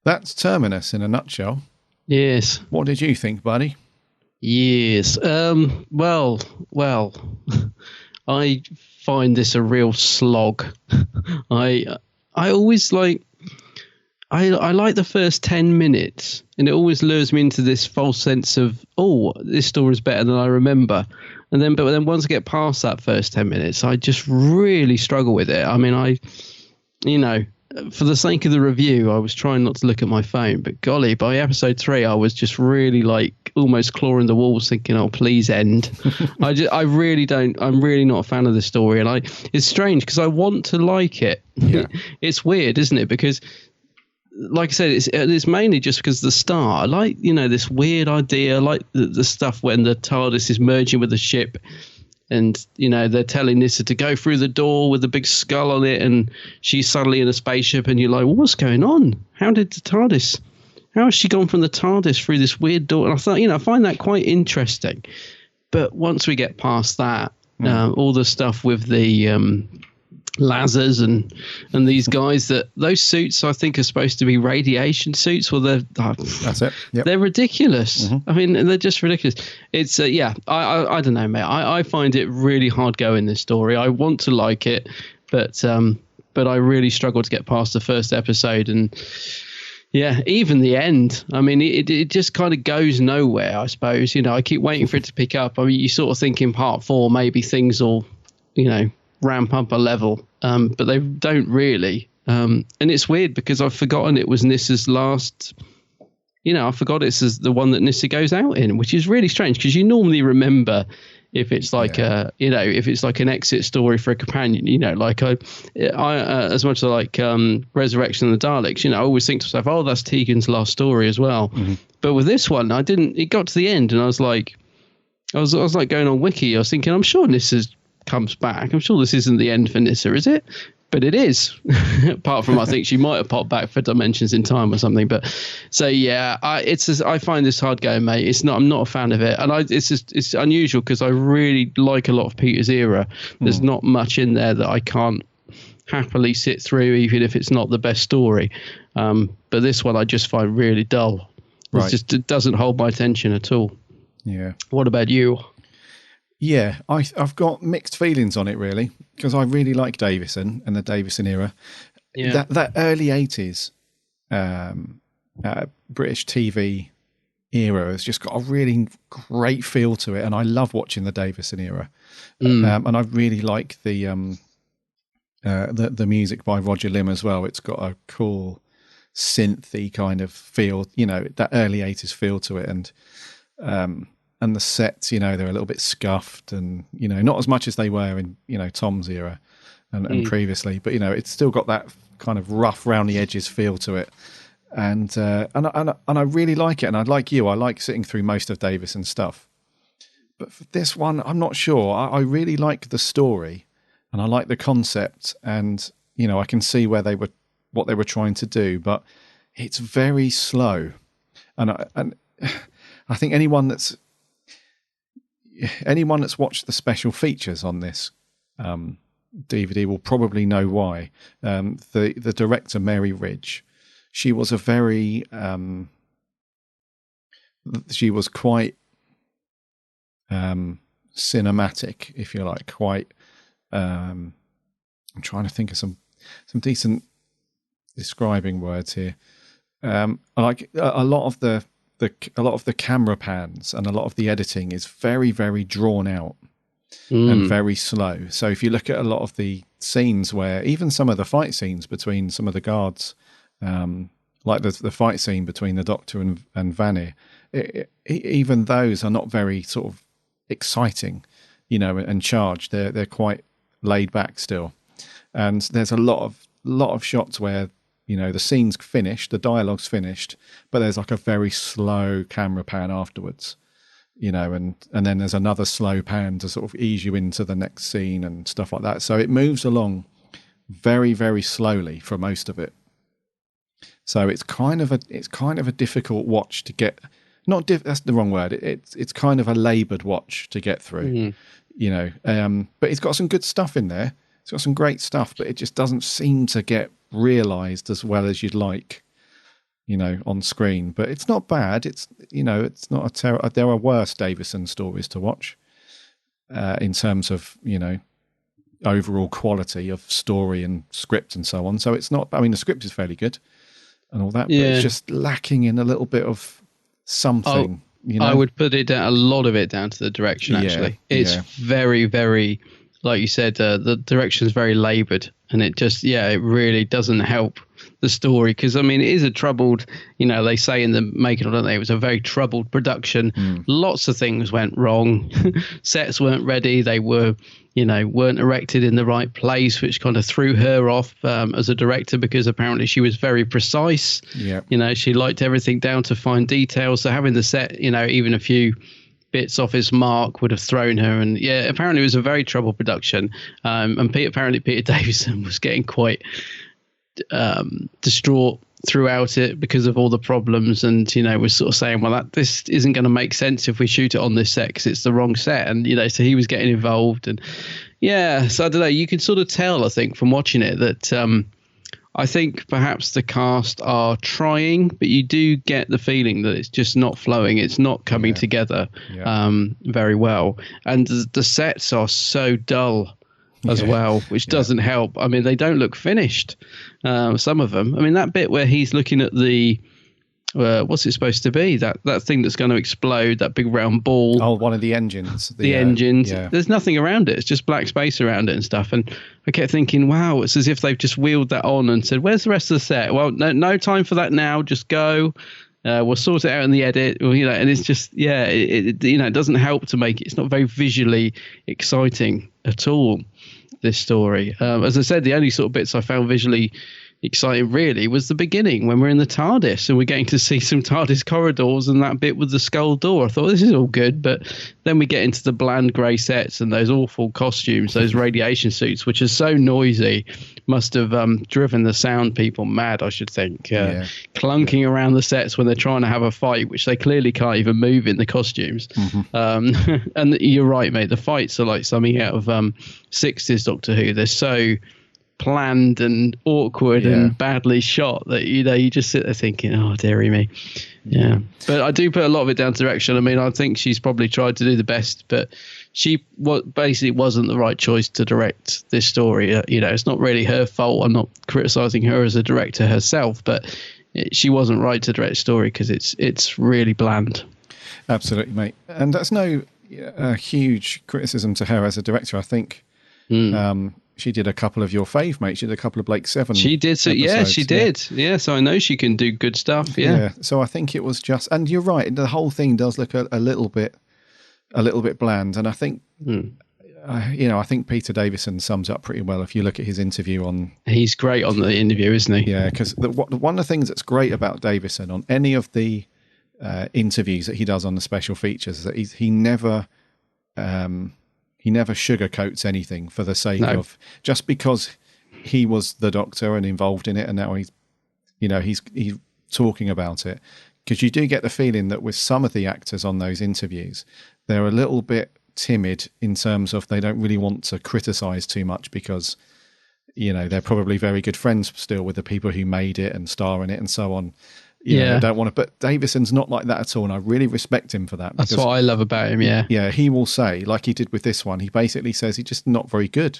that's Terminus in a nutshell. Yes. What did you think, buddy? Yes. Well, I find this a real slog. I always like. I like the first 10 minutes, and it always lures me into this false sense of, oh, this story is better than I remember. But then once I get past that first 10 minutes, I just really struggle with it. I mean, for the sake of the review, I was trying not to look at my phone, but golly, by episode 3, I was just really like almost clawing the walls thinking, oh, please end. I'm really not a fan of this story. And it's strange because I want to like it. Yeah. It's weird, isn't it? Because like I said, it's mainly just because the start. I like, this weird idea, like the stuff when the TARDIS is merging with the ship, and they're telling Nyssa to go through the door with the big skull on it, and she's suddenly in a spaceship, and you're like, well, what's going on? How has she gone from the TARDIS through this weird door? And I thought, I find that quite interesting. But once we get past that, all the stuff with the lasers and these guys, those suits I think are supposed to be radiation suits. Well, that's it. Yep. They're ridiculous. Mm-hmm. I mean, they're just ridiculous. It's I don't know, mate. I find it really hard going, this story. I want to like it, but I really struggle to get past the first episode, and even the end. I mean, it just kind of goes nowhere, I suppose. I keep waiting for it to pick up. I mean, you sort of think in part 4 maybe things will ramp up a level, but they don't really. And it's weird because I've forgotten it was Nissa's last. I forgot it's the one that Nyssa goes out in, which is really strange because you normally remember if it's like if it's like an exit story for a companion. Like I as much as I like Resurrection of the Daleks, I always think to myself, oh, that's Tegan's last story as well. Mm-hmm. But with this one, I didn't. It got to the end, and I was like going on Wiki. I was thinking, I'm sure Nissa's comes back. I'm sure this isn't the end for Nyssa, is it? But it is. Apart from I think she might have popped back for Dimensions in Time or something. But so I find this hard going, mate. I'm not a fan of it, and it's unusual because I really like a lot of Peter's era. There's not much in there that I can't happily sit through, even if it's not the best story. But this one I just find really dull. Right. It doesn't hold my attention at all. Yeah. What about you? Yeah, I've got mixed feelings on it, really, because I really like Davison and the Davison era. Yeah. That early 80s British TV era has just got a really great feel to it, and I love watching the Davison era. And I really like the music by Roger Lim as well. It's got a cool synthy kind of feel, that early 80s feel to it, and the sets, they're a little bit scuffed and, not as much as they were in, Tom's era and previously, but, it's still got that kind of rough round the edges feel to it. And I really like it. And I like sitting through most of Davison's stuff. But for this one, I'm not sure. I really like the story and I like the concept, and, I can see what they were trying to do, but it's very slow. And I think anyone that's watched the special features on this DVD will probably know why. The director, Mary Ridge, she was she was quite cinematic, if you like, quite I'm trying to think of some decent describing words here. Like a lot of the camera pans and a lot of the editing is very, very drawn out and very slow. So if you look at a lot of the scenes where even some of the fight scenes between some of the guards, like the fight scene between the Doctor and Vanir, even those are not very sort of exciting, and charged. They're quite laid back still. And there's a lot of shots where, the scene's finished, the dialogue's finished, but there's like a very slow camera pan afterwards, and then there's another slow pan to sort of ease you into the next scene and stuff like that. So it moves along very, very slowly for most of it. So it's kind of a difficult watch to get. That's the wrong word. It's kind of a laboured watch to get through, but it's got some good stuff in there. It's got some great stuff, but it just doesn't seem to get realised as well as you'd like, on screen. But it's not bad. It's not a terrible. There are worse Davison stories to watch in terms of overall quality of story and script and so on. So it's not. I mean, the script is fairly good and all that, but it's just lacking in a little bit of something. I would put it down, a lot of it down to the direction. Actually, it's very, very. Like you said, the direction is very laboured, and it just, it really doesn't help the story. Because, I mean, it is a troubled, they say in the making, don't they? It was a very troubled production. Lots of things went wrong. Sets weren't ready. They were, weren't erected in the right place, which kind of threw her off as a director, because apparently she was very precise. Yeah. She liked everything down to fine detail. So having the set, even a few bits off his mark would have thrown her. And apparently it was a very troubled production. And apparently Peter Davison was getting quite distraught throughout it because of all the problems, and was sort of saying, well, this isn't going to make sense if we shoot it on this set because it's the wrong set. And so he was getting involved. And so I don't know, you can sort of tell, I think, from watching it that I think perhaps the cast are trying, but you do get the feeling that it's just not flowing. It's not coming together very well. And the sets are so dull as well, which doesn't help. I mean, they don't look finished, some of them. I mean, that bit where he's looking at the, what's it supposed to be? That thing that's going to explode, that big round ball. Oh, one of the engines. The engines. Yeah. There's nothing around it. It's just black space around it and stuff. And I kept thinking, wow, it's as if they've just wheeled that on and said, where's the rest of the set? Well, no time for that now. Just go. We'll sort it out in the edit. And it's just, it doesn't help to make it. It's not very visually exciting at all, this story. As I said, the only sort of bits I found visually exciting really was the beginning when we're in the TARDIS and we're getting to see some TARDIS corridors and that bit with the skull door. I thought, this is all good, but then we get into the bland grey sets and those awful costumes, those radiation suits, which are so noisy, must have driven the sound people mad, I should think. Clunking around the sets when they're trying to have a fight, which they clearly can't even move in the costumes. And you're right, mate, the fights are like something out of 60s Doctor Who. They're so planned and awkward and badly shot that you just sit there thinking, oh dearie me. But I do put a lot of it down to direction. I mean, I think she's probably tried to do the best, but she basically wasn't the right choice to direct this story. It's not really her fault. I'm not criticizing her as a director herself, but she wasn't right to direct a story because it's really bland. Absolutely, mate. And that's no huge criticism to her as a director. I think she did a couple of your fave, mate. She did a couple of Blake Seven. She did. So she did. Yeah. So I know she can do good stuff. Yeah. So I think it was just, and you're right. The whole thing does look a little bit bland. And I think, I think Peter Davison sums up pretty well. If you look at his interview he's great on the interview, isn't he? Yeah. Because one of the things that's great about Davison on any of the interviews that he does on the special features is that he never sugarcoats anything for the sake of, just because he was the Doctor and involved in it, and now he's talking about it. Because you do get the feeling that with some of the actors on those interviews, they're a little bit timid in terms of they don't really want to criticize too much because, they're probably very good friends still with the people who made it and star in it and so on. They don't want to, but Davison's not like that at all, and I really respect him for that. That's what I love about him. Yeah, he will say, like he did with this one, he basically says he's just not very good.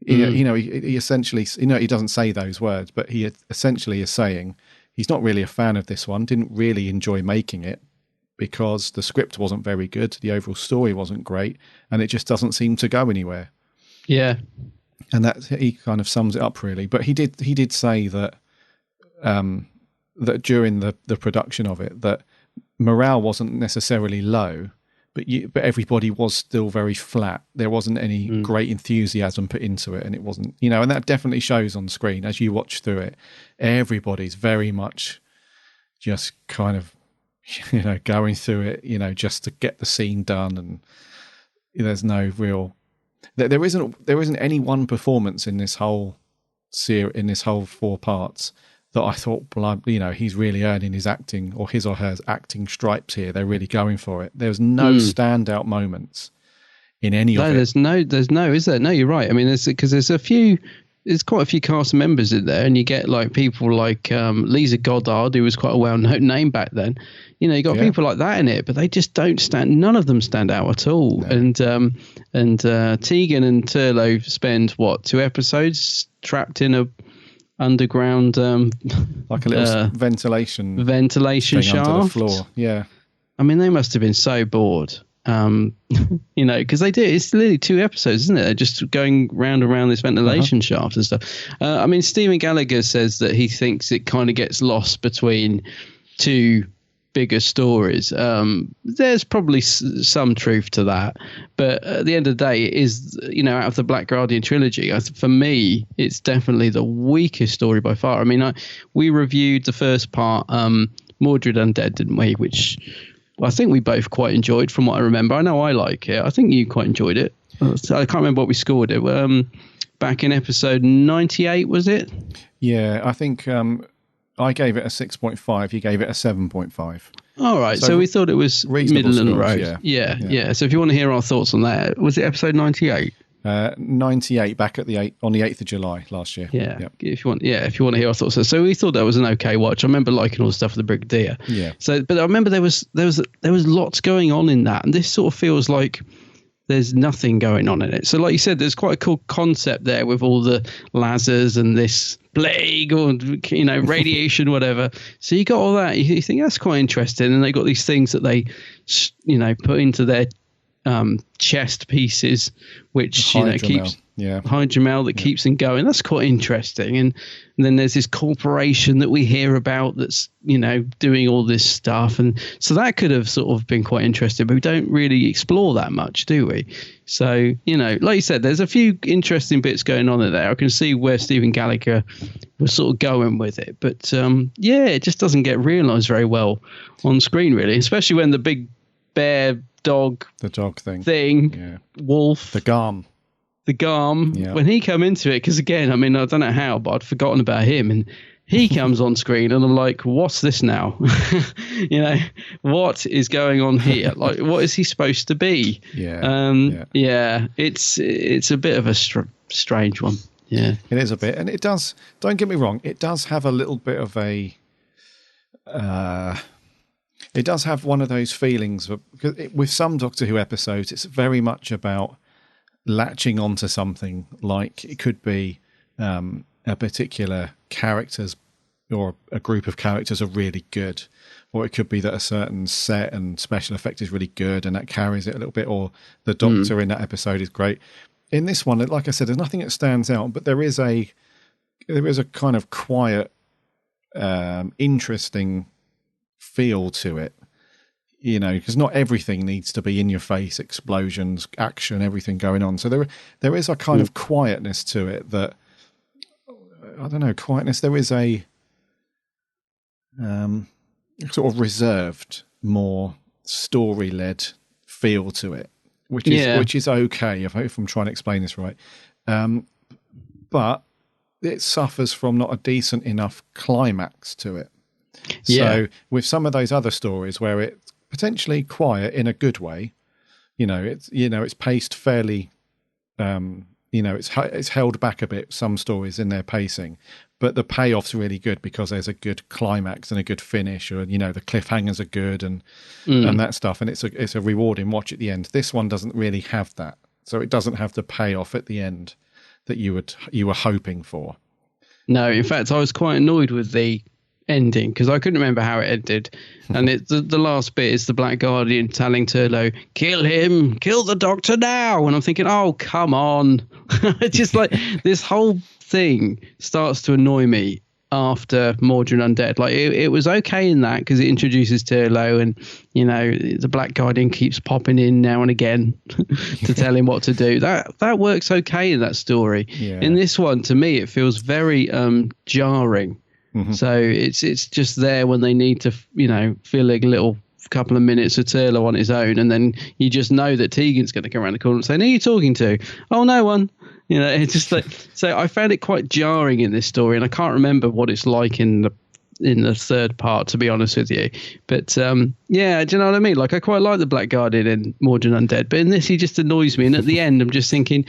He essentially, he doesn't say those words, but he essentially is saying he's not really a fan of this one, didn't really enjoy making it because the script wasn't very good, the overall story wasn't great, and it just doesn't seem to go anywhere. Yeah. And that he kind of sums it up really. But he did say that that during the production of it, that morale wasn't necessarily low, but everybody was still very flat. There wasn't any great enthusiasm put into it, and it wasn't, and that definitely shows on screen as you watch through it. Everybody's very much just kind of, going through it, just to get the scene done, and there's no real. There isn't any one performance in this whole series, in this whole 4 parts, that I thought, well, he's really earning his acting or his or her acting stripes here. They're really going for it. There's no standout moments in any of it. There's no, is there? No, you're right. I mean, there's quite a few cast members in there, and you get like people like Lisa Goddard, who was quite a well-known name back then. You got people like that in it, but they just don't stand. None of them stand out at all. No. And Tegan and Turlough spend 2 episodes trapped in a underground like a little ventilation shaft under the floor. Yeah, I mean, they must have been so bored. Because they do. It's literally 2 episodes, isn't it? They're just going round and round this ventilation shaft and stuff. I mean, Stephen Gallagher says that he thinks it kind of gets lost between 2 bigger stories. There's probably some truth to that, but at the end of the day, it is, out of the Black Guardian trilogy, for me, it's definitely the weakest story by far. I mean, we reviewed the first part, Mordred Undead, didn't we? Which I think we both quite enjoyed, from what I remember. I know I like it. I think you quite enjoyed it. I can't remember what we scored it. Back in episode 98, was it? Yeah, I think I gave it a 6.5. You gave it a 7.5. All right. So we thought it was middle of the road. Yeah. So if you want to hear our thoughts on that, was it episode 98? 98 back on the 8th of July last year. Yeah. If you want to hear our thoughts. So we thought that was an okay watch. I remember liking all the stuff with the Brigadier. Yeah. So, but I remember there was lots going on in that, and this sort of feels like there's nothing going on in it. So like you said, there's quite a cool concept there with all the lasers and this plague or, radiation, whatever. So you got all that. You think that's quite interesting. And they got these things that they, put into their chest pieces, which, keeps hydromel that keeps them going. That's quite interesting. And then there's this corporation that we hear about that's, doing all this stuff. And so that could have sort of been quite interesting, but we don't really explore that much, do we? So, like you said, there's a few interesting bits going on in there. I can see where Stephen Gallagher was sort of going with it. But, it just doesn't get realised very well on screen, really, especially when the big bear dog... The dog thing. Wolf. The Garm. When he come into it, because again, I mean, I don't know how, but I'd forgotten about him, and he comes on screen and I'm like, what's this now? What is going on here? Like, what is he supposed to be? It's a bit of a strange one. Yeah, it is a bit, and it does, don't get me wrong, it does have a little bit of a it does have one of those feelings because with some Doctor Who episodes, it's very much about latching onto something. Like it could be a particular character's or a group of characters are really good, or it could be that a certain set and special effect is really good and that carries it a little bit, or the Doctor in that episode is great. In this one, like I said, there's nothing that stands out, but there is a kind of quiet, interesting feel to it, because not everything needs to be in your face, explosions, action, everything going on. So there is a kind of quietness to it that, I don't know, quietness. There is a sort of reserved, more story-led feel to it, which is okay if I'm trying to explain this right. But it suffers from not a decent enough climax to it. So with some of those other stories where it's potentially quiet in a good way, it's paced fairly, it's held back a bit, some stories in their pacing, but the payoff's really good because there's a good climax and a good finish, or the cliffhangers are good and that stuff, and it's a rewarding watch at the end. This one doesn't really have that, so it doesn't have the payoff at the end you were hoping for. No, in fact, I was quite annoyed with the ending because I couldn't remember how it ended. And the last bit is the Black Guardian telling Turlough, kill him, kill the Doctor now. And I'm thinking, oh, come on. Just like this whole thing starts to annoy me after Mordred Undead. Like it was okay in that because it introduces Turlough and, you know, the Black Guardian keeps popping in now and again to tell him what to do. That works okay in that story. Yeah. In this one, to me, it feels very jarring. Mm-hmm. So it's just there when they need to, you know, fill a little couple of minutes of Turlough on his own, and then you just know that Tegan's going to come around the corner and say, "Who are you talking to?" "Oh, no one." You know, it's just like, so I found it quite jarring in this story, and I can't remember what it's like in the third part, to be honest with you. But yeah, do you know what I mean? Like, I quite like the Black Guardian in Mordred Undead, but in this he just annoys me. And at the end, I'm just thinking,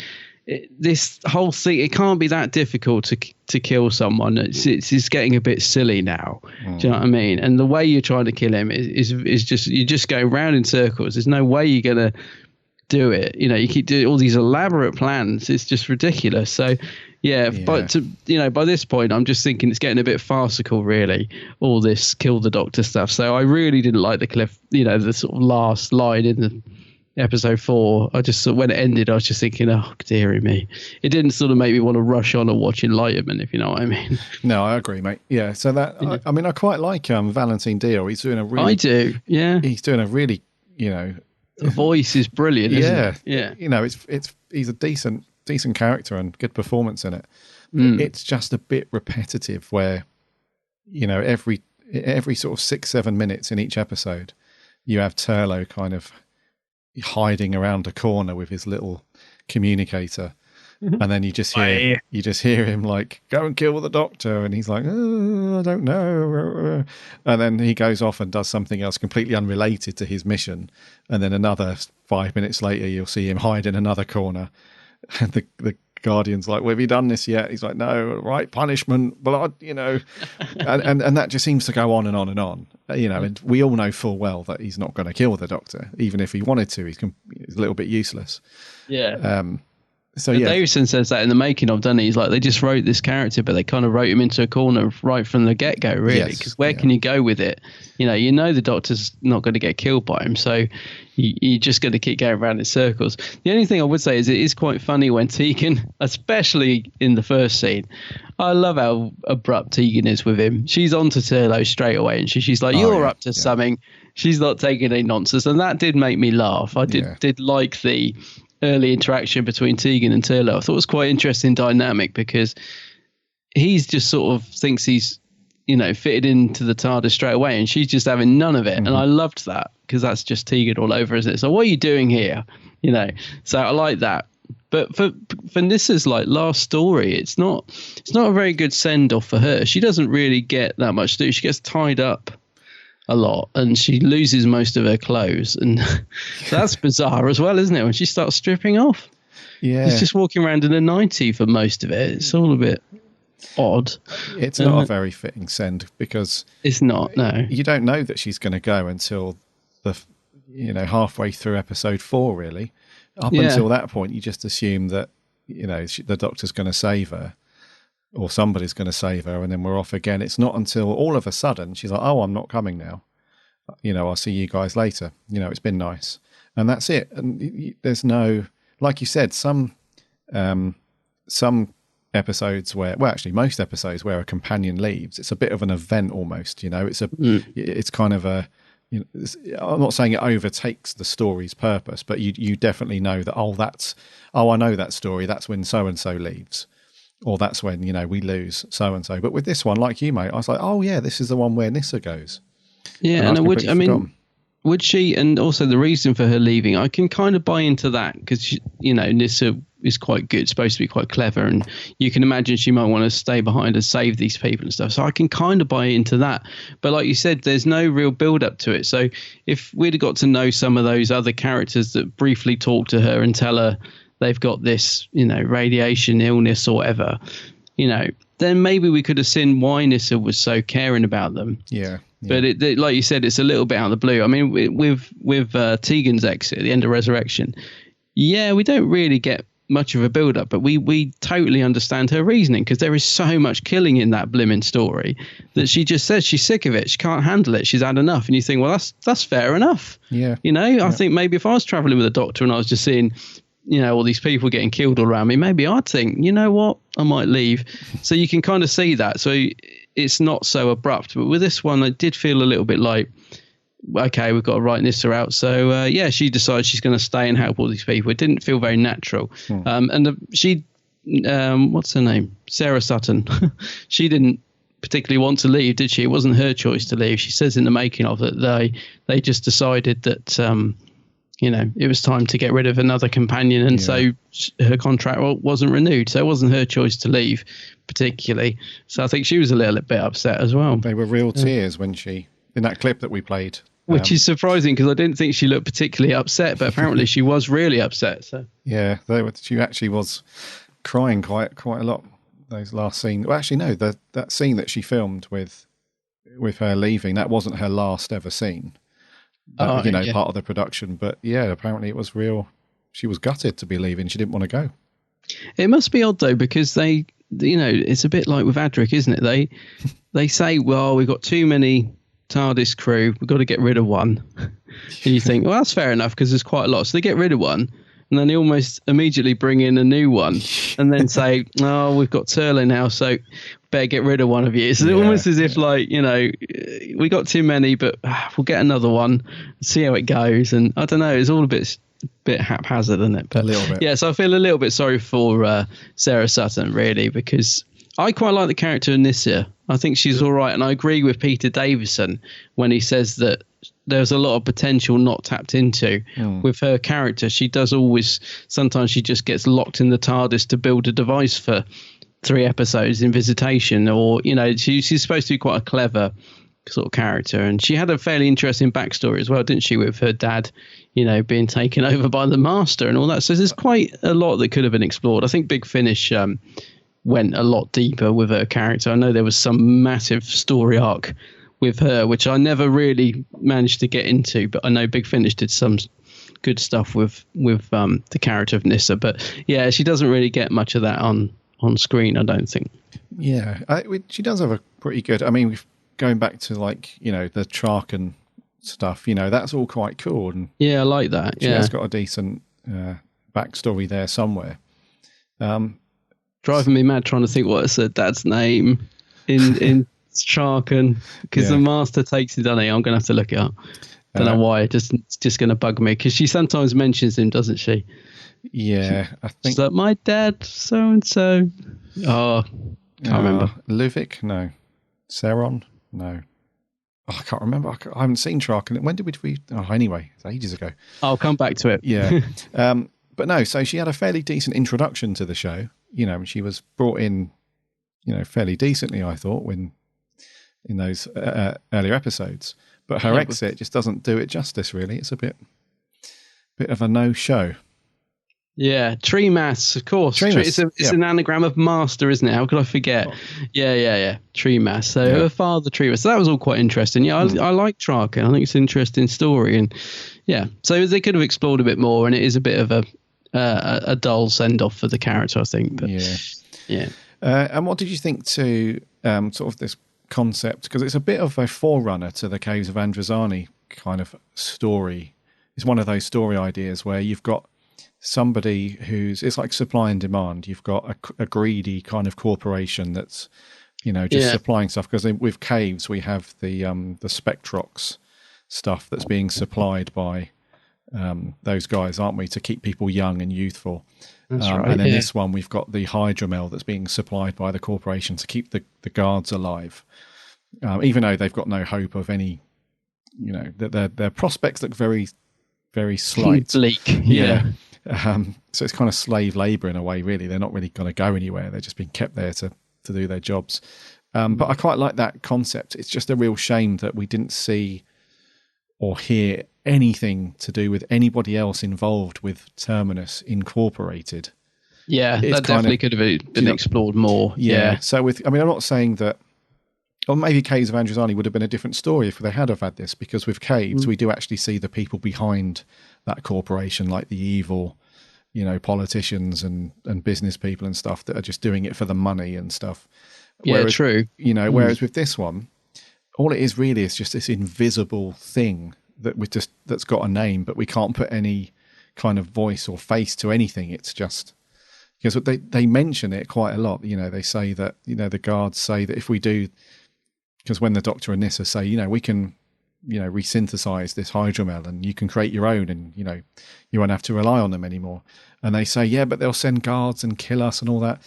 this whole thing, it can't be that difficult to kill someone. It's getting a bit silly now. Do you know what I mean? And the way you're trying to kill him is just, you're just going round in circles. There's no way you're gonna do it. You know, you keep doing all these elaborate plans. It's just ridiculous. So yeah. But by this point, I'm just thinking it's getting a bit farcical, really, all this kill the Doctor stuff. So I really didn't like the sort of last line in the episode 4. I just, when it ended, I was just thinking, oh dearie me. It didn't sort of make me want to rush on and watch Enlightenment, if you know what I mean. No, I agree, mate. Yeah. So that, I mean, I quite like Valentine Deal. He's doing a really, I do. Yeah. He's doing a really, you know, the voice is brilliant, isn't it? Yeah. You know, he's a decent character and good performance in it. It's just a bit repetitive where, you know, every sort of 6-7 minutes in each episode, you have Turlough kind of hiding around a corner with his little communicator. And then you just hear him like, go and kill the Doctor, and he's like, oh, I don't know, and then he goes off and does something else completely unrelated to his mission, and then another 5 minutes later you'll see him hide in another corner, and the Guardian's like, well, have you done this yet? He's like, no. Right, punishment, blood, you know. and that just seems to go on and on and on, you know. And we all know full well that he's not going to kill the Doctor. Even if he wanted to, he's a little bit useless. Yeah. So Davison says that in the making of, doesn't he? He's like, they just wrote this character, but they kind of wrote him into a corner right from the get-go, really. Because where can you go with it? You know the Doctor's not going to get killed by him, so you're just going to keep going around in circles. The only thing I would say is it is quite funny when Tegan, especially in the first scene, I love how abrupt Tegan is with him. She's on to Turlough straight away, and she's like, you're up to something. She's not taking any nonsense, and that did make me laugh. I did like the early interaction between Tegan and Turlough. I thought it was quite interesting dynamic because he's just sort of thinks he's, you know, fitted into the TARDIS straight away, and she's just having none of it. And I loved that because that's just Tegan all over, isn't it? So what are you doing here? You know, so I like that. But for Nissa's like last story, it's not a very good send off for her. She doesn't really get that much to do. She gets tied up a lot, and she loses most of her clothes, and that's bizarre as well, isn't it? When she starts stripping off, she's just walking around in a 90 for most of it. It's all a bit odd. It's not a very fitting send because it's not. No, you don't know that she's going to go until halfway through episode 4. Really, up until that point, you just assume that the Doctor's going to save her, or somebody's going to save her, and then we're off again. It's not until all of a sudden she's like, oh, I'm not coming now. I'll see you guys later. It's been nice. And that's it. And there's no, like you said, some episodes where, well, actually most episodes where a companion leaves, it's a bit of an event almost, it's kind of a, I'm not saying it overtakes the story's purpose, but you definitely know that, I know that story. That's when so-and-so leaves. Or that's when, we lose so-and-so. But with this one, like you, mate, I was like, oh, yeah, this is the one where Nyssa goes. Yeah, and would she, and also the reason for her leaving, I can kind of buy into that because, Nyssa is quite good, supposed to be quite clever, and you can imagine she might want to stay behind and save these people and stuff. So I can kind of buy into that. But like you said, there's no real build-up to it. So if we'd have got to know some of those other characters that briefly talk to her and tell her they've got this, radiation illness or whatever, then maybe we could have seen why Nyssa was so caring about them. Yeah. But like you said, it's a little bit out of the blue. I mean, with Tegan's exit at the end of Resurrection, we don't really get much of a build-up, but we totally understand her reasoning, because there is so much killing in that blimmin' story that she just says she's sick of it. She can't handle it. She's had enough. And you think, well, that's fair enough. Yeah. You know, I think maybe if I was traveling with a doctor and I was just seeing, you know, all these people getting killed all around me, maybe I'd think, you know what, I might leave. So you can kind of see that. So it's not so abrupt. But with this one, I did feel a little bit like, okay, we've got to write Nyssa out. So, she decides she's going to stay and help all these people. It didn't feel very natural. What's her name? Sarah Sutton. She didn't particularly want to leave, did she? It wasn't her choice to leave. She says in the making of it, they just decided that, it was time to get rid of another companion. And so her contract wasn't renewed. So it wasn't her choice to leave particularly. So I think she was a little bit upset as well. They were real tears when in that clip that we played. Which is surprising, because I didn't think she looked particularly upset, but apparently she was really upset. So yeah, she actually was crying quite a lot. Those last scene. Well, actually, no, that scene that she filmed with her leaving, that wasn't her last ever scene. Part of the production. But yeah, apparently it was real. She was gutted to be leaving. She didn't want to go. It must be odd though, because they, it's a bit like with Adric, isn't it? They say, well, we've got too many TARDIS crew, we've got to get rid of one. And you think, well, that's fair enough, because there's quite a lot. So they get rid of one, and then they almost immediately bring in a new one, and then say, oh, we've got Turley now, so better get rid of one of you. So it's almost as if, like, we got too many, but we'll get another one, see how it goes. And I don't know, it's all a bit haphazard, isn't it? But, a little bit. Yeah, so I feel a little bit sorry for Sarah Sutton, really, because I quite like the character of Nyssa. I think she's all right. And I agree with Peter Davison when he says that there's a lot of potential not tapped into with her character. She does sometimes she just gets locked in the TARDIS to build a device for 3 episodes in Visitation, or, she's supposed to be quite a clever sort of character. And she had a fairly interesting backstory as well, didn't she, with her dad, being taken over by the Master and all that. So there's quite a lot that could have been explored. I think Big Finish went a lot deeper with her character. I know there was some massive story arc with her, which I never really managed to get into, but I know Big Finish did some good stuff with the character of Nyssa. But yeah, she doesn't really get much of that on screen, I don't think. Yeah, she does have a pretty good, I mean, going back to the Traken stuff, that's all quite cool. And yeah, I like that. She has got a decent backstory there somewhere. Driving me mad trying to think what's her dad's name in Traken, because the Master takes it, doesn't he? I'm going to have to look it up. Don't know why. It's just going to bug me, because she sometimes mentions him, doesn't she? Yeah, I think. She's like, my dad, so and so. Oh, can't remember. Luvic? No. Saron? No. Oh, I can't remember. I haven't seen Traken. When did we? Oh, anyway, it's ages ago. I'll come back to it. Yeah. But no, so she had a fairly decent introduction to the show. She was brought in, fairly decently, I thought, in those earlier episodes. But her exit just doesn't do it justice, really. It's a bit of a no-show. Yeah, Tree Mass, of course. It's an anagram of master, isn't it? How could I forget? Oh. Yeah. Tree Mass. So her father, Tree Mass. So that was all quite interesting. Yeah, I like Traken. I think it's an interesting story, and yeah. So they could have explored a bit more, and it is a bit of a dull send off for the character, I think. But yeah. And what did you think to sort of this concept? Because it's a bit of a forerunner to the Caves of Androzani kind of story. It's one of those story ideas where you've got somebody it's like supply and demand. You've got a greedy kind of corporation that's, supplying stuff. Because with Caves, we have the Spectrox stuff that's being supplied by those guys, aren't we, to keep people young and youthful. That's right. And then this one, we've got the Hydromel that's being supplied by the corporation to keep the guards alive. Even though they've got no hope of any, their prospects look very, very slight. Bleak. Yeah. So it's kind of slave labour in a way, really. They're not really going to go anywhere. They're just being kept there to do their jobs. But I quite like that concept. It's just a real shame that we didn't see or hear anything to do with anybody else involved with Terminus Incorporated. Yeah, that definitely could have been explored more. Yeah. So I'm not saying that, or maybe Caves of Androzani would have been a different story if they had this, because with Caves, we do actually see the people behind that corporation, like the evil you know, politicians and business people and stuff that are just doing it for the money and stuff. Whereas, true. You know, whereas with this one, all it is really is just this invisible thing that's got a name, but we can't put any kind of voice or face to anything. It's just because they mention it quite a lot. You know, they say that, you know, the guards say that if we do, because when the Doctor and Nyssa say, you know, we can, you know, resynthesize this hydromel and you can create your own and, you know, you won't have to rely on them anymore. And they say, yeah, but they'll send guards and kill us and all that.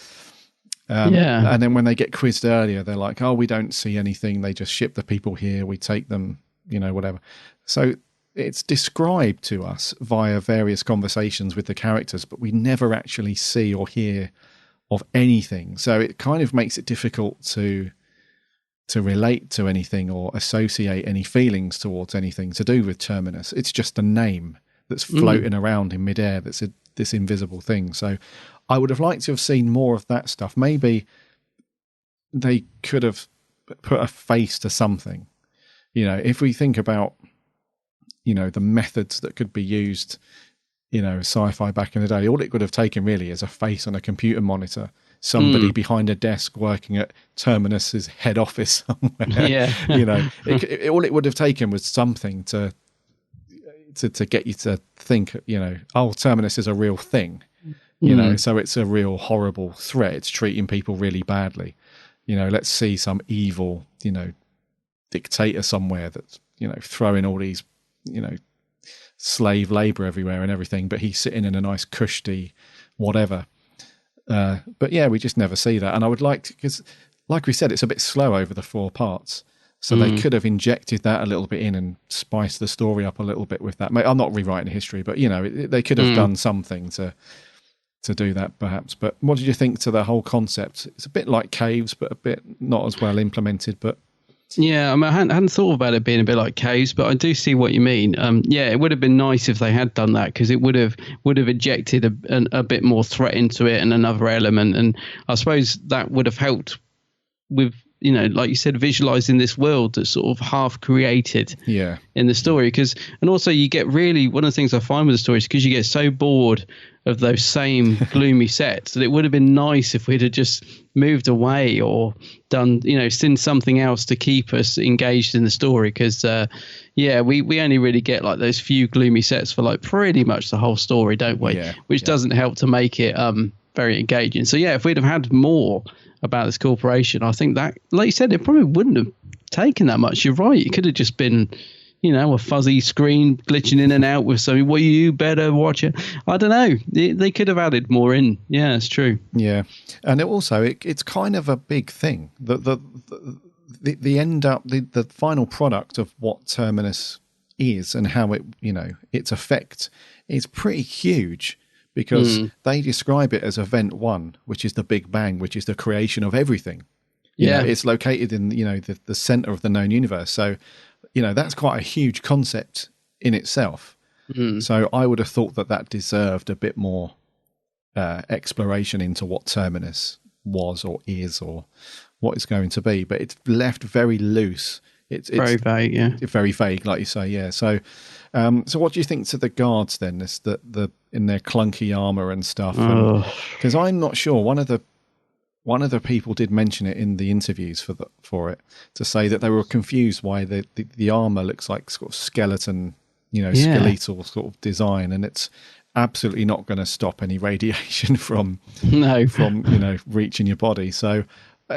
And then when they get quizzed earlier, they're like, oh, we don't see anything. They just ship the people here. We take them, you know, whatever. So it's described to us via various conversations with the characters, but we never actually see or hear of anything. So it kind of makes it difficult to relate to anything or associate any feelings towards anything to do with Terminus. It's just a name that's floating around in midair. That's this invisible thing. So I would have liked to have seen more of that stuff. Maybe they could have put a face to something. You know, if we think about, you know, the methods that could be used, you know, sci-fi back in the day, all it could have taken really is a face on a computer monitor, somebody behind a desk working at Terminus's head office somewhere. Yeah. You know, all it would have taken was something to get you to think, you know, oh, Terminus is a real thing. You know, so it's a real horrible threat. It's treating people really badly. You know, let's see some evil, you know, dictator somewhere that's, you know, throwing all these, you know, slave labor everywhere and everything, but he's sitting in a nice cushy whatever. But yeah, we just never see that. And I would like to, because like we said, it's a bit slow over the 4 parts. So they could have injected that a little bit in and spiced the story up a little bit with that. I'm not rewriting history, but, you know, they could have done something to do that perhaps. But what did you think to the whole concept? It's a bit like Caves, but a bit not as well implemented, but... Yeah, I mean, I hadn't thought about it being a bit like Caves, but I do see what you mean. Yeah, it would have been nice if they had done that, because it would have injected a bit more threat into it and another element. And I suppose that would have helped with, you know, like you said, visualizing this world that's sort of half created in the story. And also you get really, one of the things I find with the story is because you get so bored of those same gloomy sets that it would have been nice if we'd have just moved away or done, you know, seen something else to keep us engaged in the story. Because, we only really get like those few gloomy sets for like pretty much the whole story, don't we? Which doesn't help to make it very engaging. So, yeah, if we'd have had more about this corporation, I think that, like you said, it probably wouldn't have taken that much. You're right. It could have just been, you know, a fuzzy screen glitching in and out with something. Well, you better watch it. I don't know. They could have added more in. Yeah, it's true. Yeah. And it's kind of a big thing. The final product of what Terminus is and how it, you know, its effect is pretty huge. Because they describe it as Event 1, which is the Big Bang, which is the creation of everything. You know, it's located in, you know, the center of the known universe. So, you know, that's quite a huge concept in itself. So I would have thought that deserved a bit more exploration into what Terminus was or is or what it's going to be. But it's left very loose. It's very vague, yeah. Very vague, like you say, yeah. So what do you think to the guards then? This the in their clunky armor and stuff, because I'm not sure. One of the people did mention it in the interviews for it, to say that they were confused why the armor looks like sort of skeleton, you know, skeletal sort of design, and it's absolutely not going to stop any radiation from you know, reaching your body. So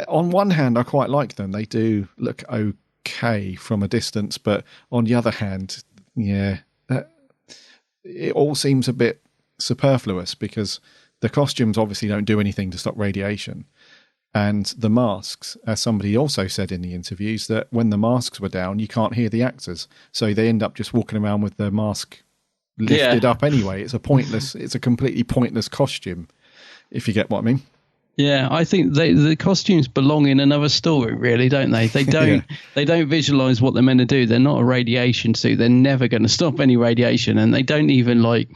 on one hand, I quite like them. They do look okay from a distance, but on the other hand, it all seems a bit superfluous because the costumes obviously don't do anything to stop radiation, and the masks, as somebody also said in the interviews, that when the masks were down you can't hear the actors, so they end up just walking around with their mask lifted up anyway. It's a completely pointless costume, if you get what I mean. Yeah, I think the costumes belong in another story, really, don't they? They don't. They don't visualize what they're meant to do. They're not a radiation suit. They're never going to stop any radiation, and they don't even like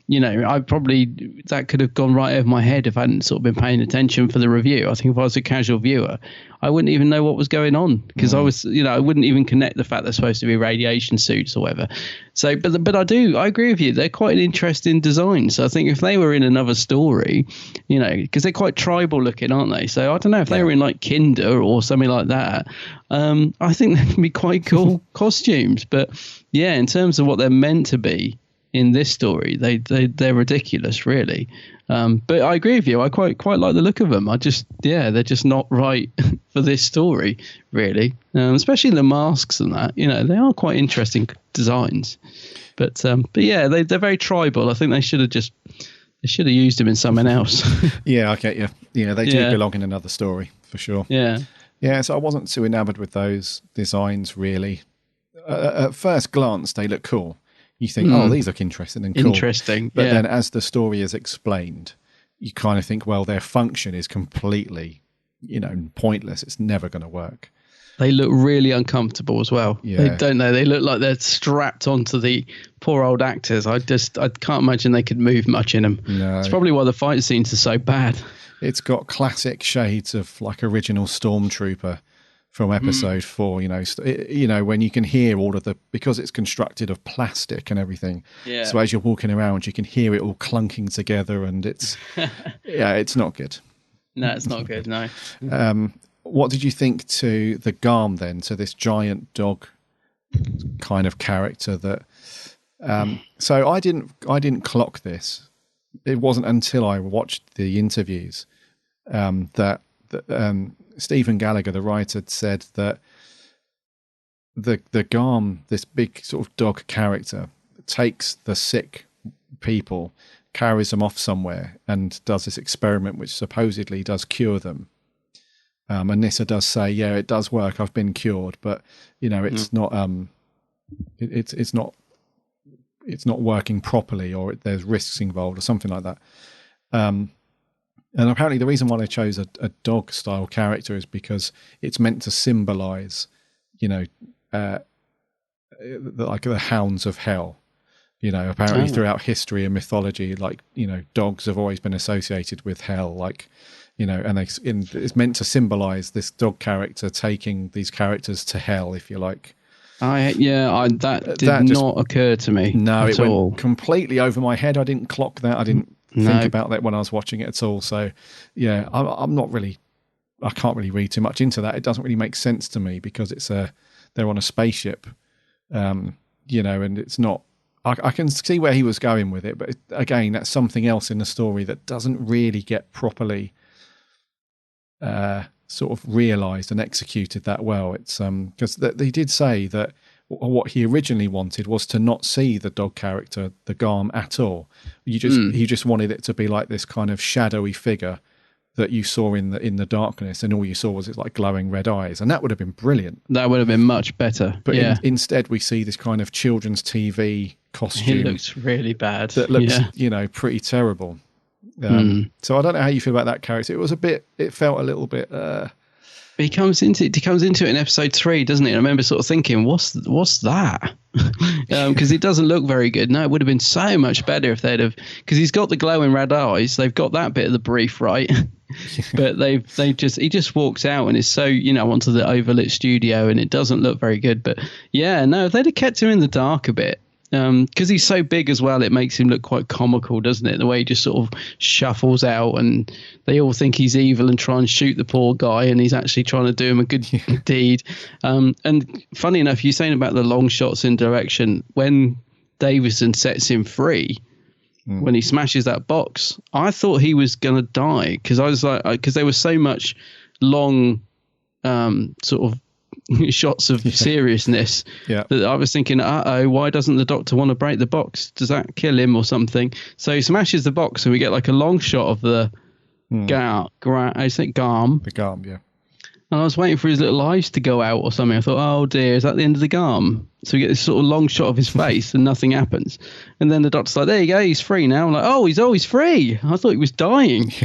that could have gone right over my head if I hadn't sort of been paying attention for the review. I think if I was a casual viewer, I wouldn't even know what was going on because I was, I wouldn't even connect the fact they're supposed to be radiation suits or whatever. So, but I agree with you. They're quite an interesting design. So I think if they were in another story, because they're quite tribal looking, aren't they? So I don't know if they were in like Kinder or something like that. I think they can be quite cool costumes. But yeah, in terms of what they're meant to be in this story, they're ridiculous, really. But I agree with you. I quite like the look of them. They're just not right for this story, really. Especially the masks and that. They are quite interesting designs. But yeah, they're very tribal. I think they should have used them in something else. Yeah, I get you. Yeah, they do belong in another story for sure. Yeah. Yeah, so I wasn't too enamored with those designs, really. At first glance, they look cool. You think, oh, these look interesting and cool. Interesting, But then as the story is explained, you kind of think, well, their function is completely, pointless. It's never going to work. They look really uncomfortable as well. Yeah. They look like they're strapped onto the poor old actors. I can't imagine they could move much in them. No. It's probably why the fight scenes are so bad. It's got classic shades of like original Stormtrooper from episode 4, when you can hear all of because it's constructed of plastic and everything. Yeah. So as you're walking around, you can hear it all clunking together, and it's it's not good. No, it's not good. No. What did you think to the Garm then? To this giant dog kind of character that? So I didn't clock this. It wasn't until I watched the interviews that Stephen Gallagher, the writer, said that the Garm, this big sort of dog character, takes the sick people, carries them off somewhere, and does this experiment which supposedly does cure them. And Nyssa does say, yeah, it does work. I've been cured, but it's not. It's not working properly, or there's risks involved, or something like that. And apparently the reason why they chose a dog-style character is because it's meant to symbolise, like the hounds of hell. Apparently throughout history and mythology, like, dogs have always been associated with hell, like, and it's meant to symbolise this dog character taking these characters to hell, if you like. That did not occur to me. No, it went completely over my head. I didn't clock that. I didn't think about that when I was watching it at all. So, yeah, I'm not really. I can't really read too much into that. It doesn't really make sense to me because they're on a spaceship, and it's not. I can see where he was going with it, but again, that's something else in the story that doesn't really get properly sort of realised and executed that well. It's because they did say that what he originally wanted was to not see the dog character, the Garm, at all. He just wanted it to be like this kind of shadowy figure that you saw in the darkness, and all you saw was like glowing red eyes, and that would have been brilliant. That would have been much better. But instead, we see this kind of children's TV costume. It looks really bad. That looks, pretty terrible. So I don't know how you feel about that character. It felt a little bit. He comes into it in episode 3, doesn't he? I remember sort of thinking, what's that? Because it doesn't look very good. No, it would have been so much better if they'd have, because he's got the glowing red eyes. They've got that bit of the brief right, but he just walks out and is so onto the overlit studio, and it doesn't look very good. But yeah, no, if they'd have kept him in the dark a bit. Because he's so big as well, it makes him look quite comical, doesn't it? The way he just sort of shuffles out, and they all think he's evil and try and shoot the poor guy, and he's actually trying to do him a good deed. And funny enough, you're saying about the long shots in direction, when Davison sets him free, when he smashes that box, I thought he was going to die, because I was like, because there was so much long sort of shots of seriousness that I was thinking, why doesn't the doctor want to break the box? Does that kill him or something? So he smashes the box, and we get like a long shot of the Garm. The Garm, yeah. And I was waiting for his little eyes to go out or something. I thought, oh dear, is that the end of the Garm? So we get this sort of long shot of his face and nothing happens. And then the doctor's like, there you go, he's free now. I'm like, oh, he's always free. I thought he was dying. So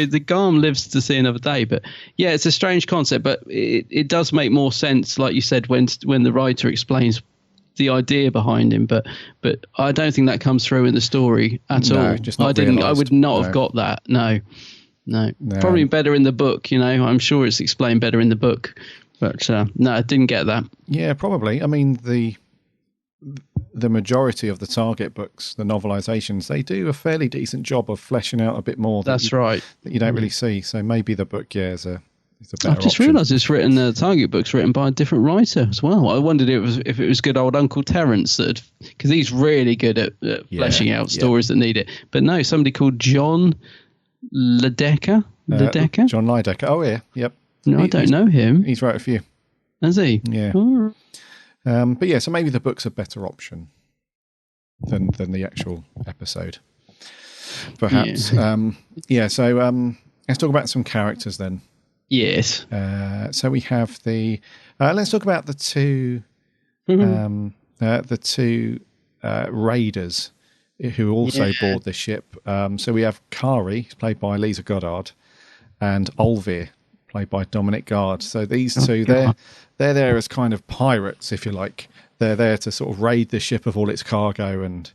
the Garm lives to see another day. But yeah, it's a strange concept, but it does make more sense, like you said, when the writer explains the idea behind him, but I don't think that comes through in the story at all. Just not I realised. would not have got that. No. Probably better in the book. I'm sure it's explained better in the book, but no, I didn't get that. Yeah, probably. I mean, the majority of the Target books, the novelizations, they do a fairly decent job of fleshing out a bit more. That's right. That you don't really see. So maybe the book, is a better I've just realised it's written. The Target book's written by a different writer as well. I wondered if it was good old Uncle Terence because he's really good at fleshing out stories that need it. But no, somebody called John Lidecker. John Lidecker. Oh yeah, yep. No, I don't know him. He's wrote a few. Has he? Yeah. Oh. But yeah, so maybe the book's a better option than the actual episode, perhaps. Yeah. So let's talk about some characters then. Yes. So we have let's talk about the two raiders who also board the ship. So we have Kari, played by Lisa Goddard, and Olvir, played by Dominic Gard. So these two, they're there as kind of pirates, if you like. They're there to sort of raid the ship of all its cargo and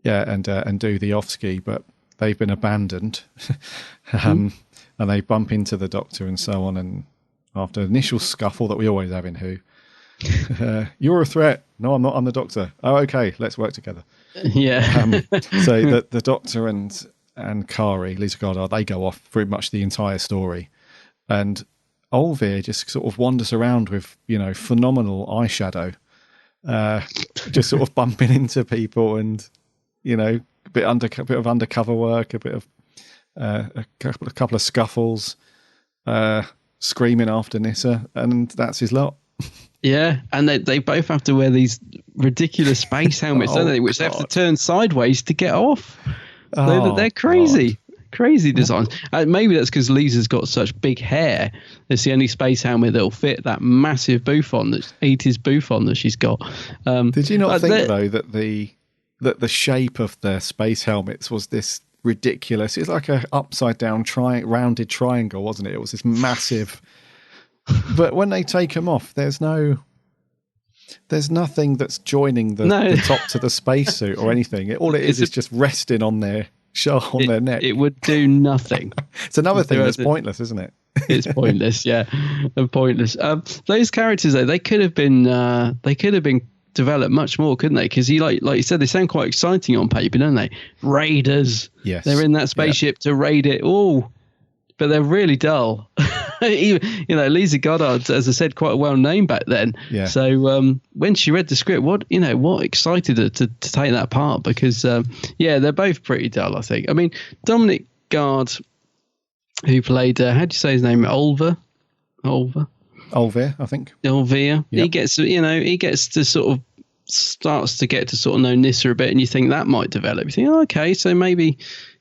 do the off-ski, but they've been abandoned. And they bump into the Doctor and so on. And after an initial scuffle that we always have in Who, you're a threat. No, I'm not. I'm the Doctor. Oh, okay. Let's work together. Yeah. So the Doctor and Kari, Lisa Goddard, they go off pretty much the entire story. And Olvir just sort of wanders around with, phenomenal eyeshadow, just sort of bumping into people and, a bit of undercover work, a bit of a couple of scuffles, screaming after Nyssa, and that's his lot. Yeah, and they both have to wear these ridiculous space helmets, don't they? Which they have to turn sideways to get off. They're crazy. God. Crazy designs. Maybe that's because Lisa's got such big hair. It's the only space helmet that'll fit that massive bouffant, that 80s bouffant that she's got. Did you not think though that the shape of the space helmets was this ridiculous? It's like a upside down rounded triangle, wasn't it? It was this massive. But when they take them off, there's nothing that's joining the top to the spacesuit or anything. All it is just resting on their neck. It would do nothing. It's another thing that's pointless, isn't it? It's pointless, yeah, pointless. Those characters though, they could have been developed much more, couldn't they? Because like you said, they sound quite exciting on paper, don't they? Raiders. Yes. They're in that spaceship to raid it all, but they're really dull. Lisa Goddard, as I said, quite a well name back then. Yeah. So when she read the script, what excited her to take that part? Because they're both pretty dull, I think. I mean, Dominic Gard, who played how do you say his name? Olvir, I think. Olvir. Yep. He gets to sort of starts to get to sort of know Nyssa a bit, and you think that might develop. You think, okay, so maybe.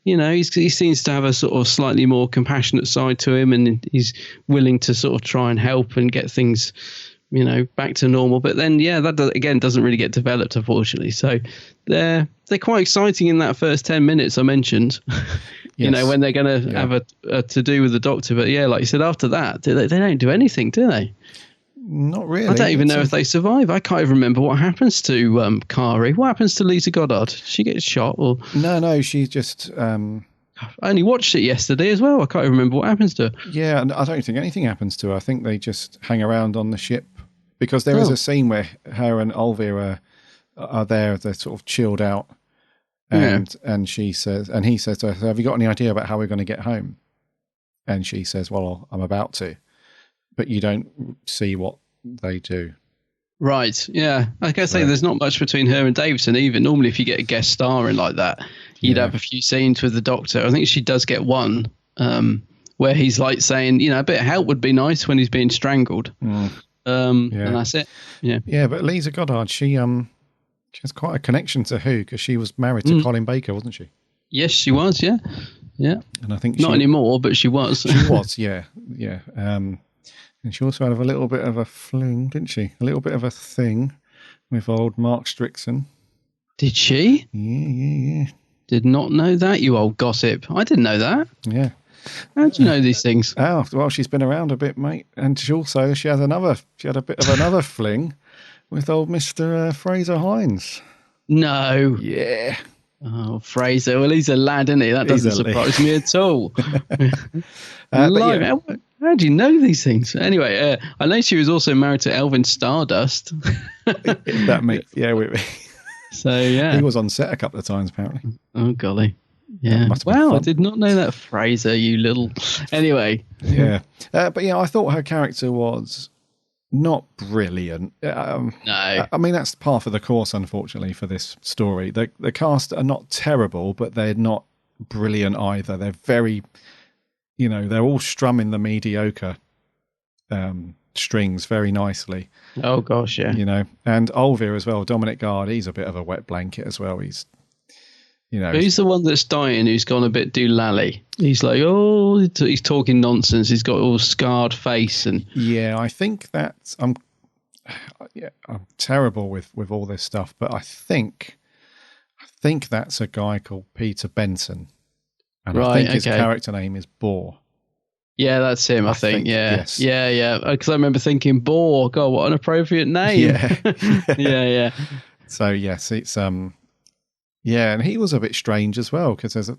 He seems to have a sort of slightly more compassionate side to him, and he's willing to sort of try and help and get things, back to normal. But then, that doesn't really get developed, unfortunately. So they're quite exciting in that first 10 minutes I mentioned. Yes. When they're going to have a to do with the Doctor. But like you said, after that, they don't do anything, do they? Not really. I don't even know if they survive. I can't even remember what happens to Kari. What happens to Lisa Goddard? She gets shot, or no? She just. I only watched it yesterday as well. I can't even remember what happens to her. Yeah, and I don't think anything happens to her. I think they just hang around on the ship because there is a scene where her and Olvir are there. They're sort of chilled out, and he says to her, "Have you got any idea about how we're going to get home?" And she says, "Well, I'm about to." But you don't see what they do. Right, yeah. I guess there's not much between her and Davison either. Normally, if you get a guest star in like that, you'd have a few scenes with the Doctor. I think she does get one where he's like saying, a bit of help would be nice when he's being strangled. And that's it. Yeah. Yeah, but Lisa Goddard, she has quite a connection to Who because she was married to Colin Baker, wasn't she? Yes, she was, yeah. Yeah. And I think not anymore, but she was. She was, yeah. And she also had a little bit of a fling, didn't she? A little bit of a thing with old Mark Strickson. Did she? Yeah. Did not know that, you old gossip. I didn't know that. Yeah. How do you know these things? Oh, well, she's been around a bit, mate. And she had a bit of another fling with old Mr. Fraser Hines. No. Yeah. Oh, Fraser. Well, he's a lad, isn't he? That doesn't surprise me at all. How do you know these things? Anyway, I know she was also married to Elvin Stardust. That makes, So, yeah. He was on set a couple of times, apparently. Oh, golly. Yeah. Wow, I did not know that, Fraser, you little... Anyway. Yeah. But yeah, I thought her character was not brilliant. No. I mean, that's par for the course, unfortunately, for this story. The cast are not terrible, but they're not brilliant either. They're very, they're all strumming the mediocre strings very nicely. Oh, gosh, yeah. And Olvir as well, Dominic Guard, he's a bit of a wet blanket as well. He's, Who's the one that's dying who's gone a bit doolally? He's like, he's talking nonsense. He's got all scarred face and... Yeah, I think that's... I'm terrible with all this stuff, but I think that's a guy called Peter Benson. And I think his character name is Boar. Yeah, that's him, I think. Yeah. Yes. Yeah. Because I remember thinking, Boar, God, what an appropriate name. Yeah. Yeah. So, yes, it's... Yeah, and he was a bit strange as well, because it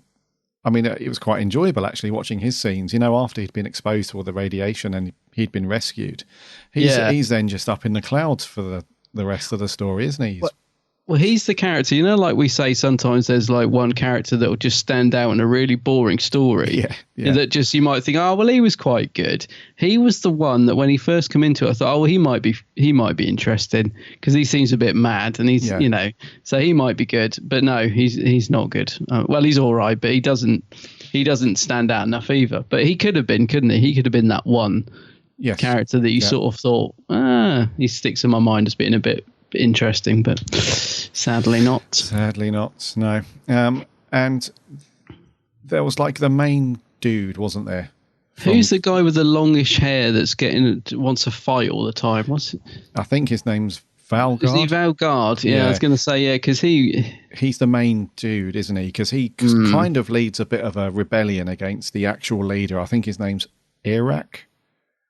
was quite enjoyable actually watching his scenes. After he'd been exposed to all the radiation and he'd been rescued, he's then just up in the clouds for the rest of the story, isn't he? Well, he's the character, like we say sometimes there's like one character that will just stand out in a really boring story. Yeah. That just, you might think, he was quite good. He was the one that when he first came into it, I thought, he might be interesting because he seems a bit mad and he's, so he might be good. But no, he's not good. Well, he's all right, but he doesn't stand out enough either. But he could have been, couldn't he? He could have been that one character that you sort of thought, he sticks in my mind as being a bit interesting, but sadly not. No. And there was like the main dude, wasn't there? Who's the guy with the longish hair that's wants to fight all the time? I think his name's Valgard. Is he Valgard? Yeah, I was going to say, because he's the main dude, isn't he? Because he kind of leads a bit of a rebellion against the actual leader. I think his name's Iraq.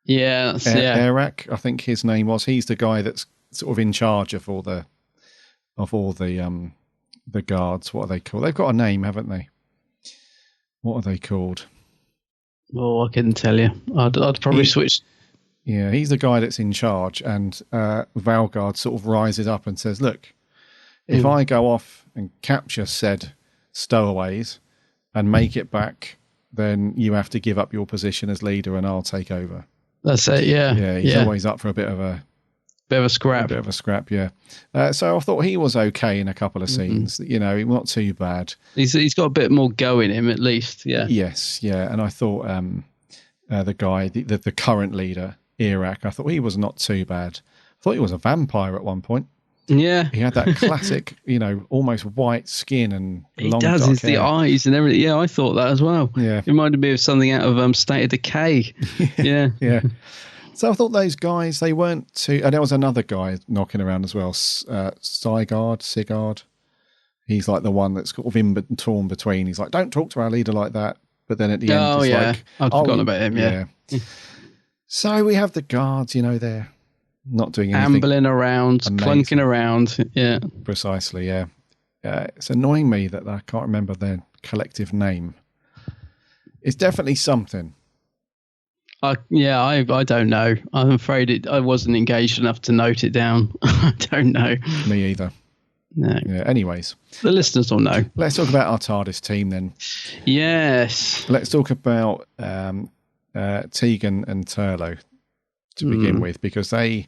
Yeah, Iraq, I think his name was. He's the guy that's sort of in charge of all the guards. What are they called? They've got a name, haven't they? What are they called? Oh, I couldn't tell you. I'd probably switch. Yeah, he's the guy that's in charge, and Valgard sort of rises up and says, "Look, if I go off and capture said stowaways and make it back, then you have to give up your position as leader, and I'll take over." That's it. Yeah. Yeah, he's always up for a bit of a scrap, yeah. So I thought he was okay in a couple of scenes. Not too bad. He's got a bit more go in him, at least. Yeah. Yes, yeah. And I thought the guy, the current leader, Iraq, I thought he was not too bad. I thought he was a vampire at one point. Yeah. He had that classic, almost white skin and long dark hair. The eyes and everything. Yeah, I thought that as well. Yeah. It reminded me of something out of State of Decay. Yeah. Yeah. So I thought those guys, they weren't too... And there was another guy knocking around as well, Sigard. He's like the one that's sort of torn between. He's like, don't talk to our leader like that. But then at the end, it's like... I'd forgotten about him, yeah. So we have the guards, they're not doing anything. Ambling around, clunking around, yeah. Precisely, yeah. It's annoying me that I can't remember their collective name. It's definitely something. I don't know. I'm afraid I wasn't engaged enough to note it down. I don't know. Me either. No. Yeah. Anyways, the listeners will know. Let's talk about our TARDIS team then. Yes. Let's talk about Tegan and Turlo to begin with, because they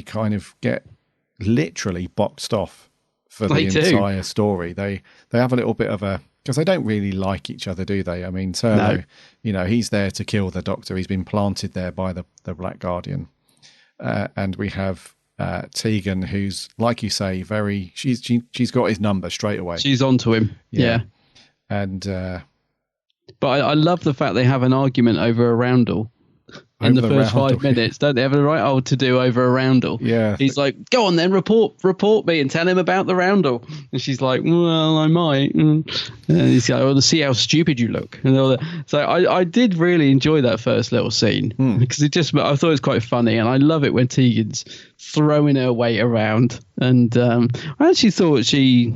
kind of get literally boxed off for the entire story. They have a little bit of a... Because they don't really like each other, do they? I mean, Turlo, he's there to kill the Doctor. He's been planted there by the Black Guardian. And we have Tegan, who's, like you say, she's got his number straight away. She's onto him, yeah. And... but I love the fact they have an argument over a roundel. in the first 5 minutes, don't they have a right old to do over a roundel? Yeah. He's like, go on then, report me and tell him about the roundel. And she's like, well, I might. And he's like, well, see how stupid you look. And all that. So I did really enjoy that first little scene because I thought it was quite funny, and I love it when Tegan's throwing her weight around. And I actually thought she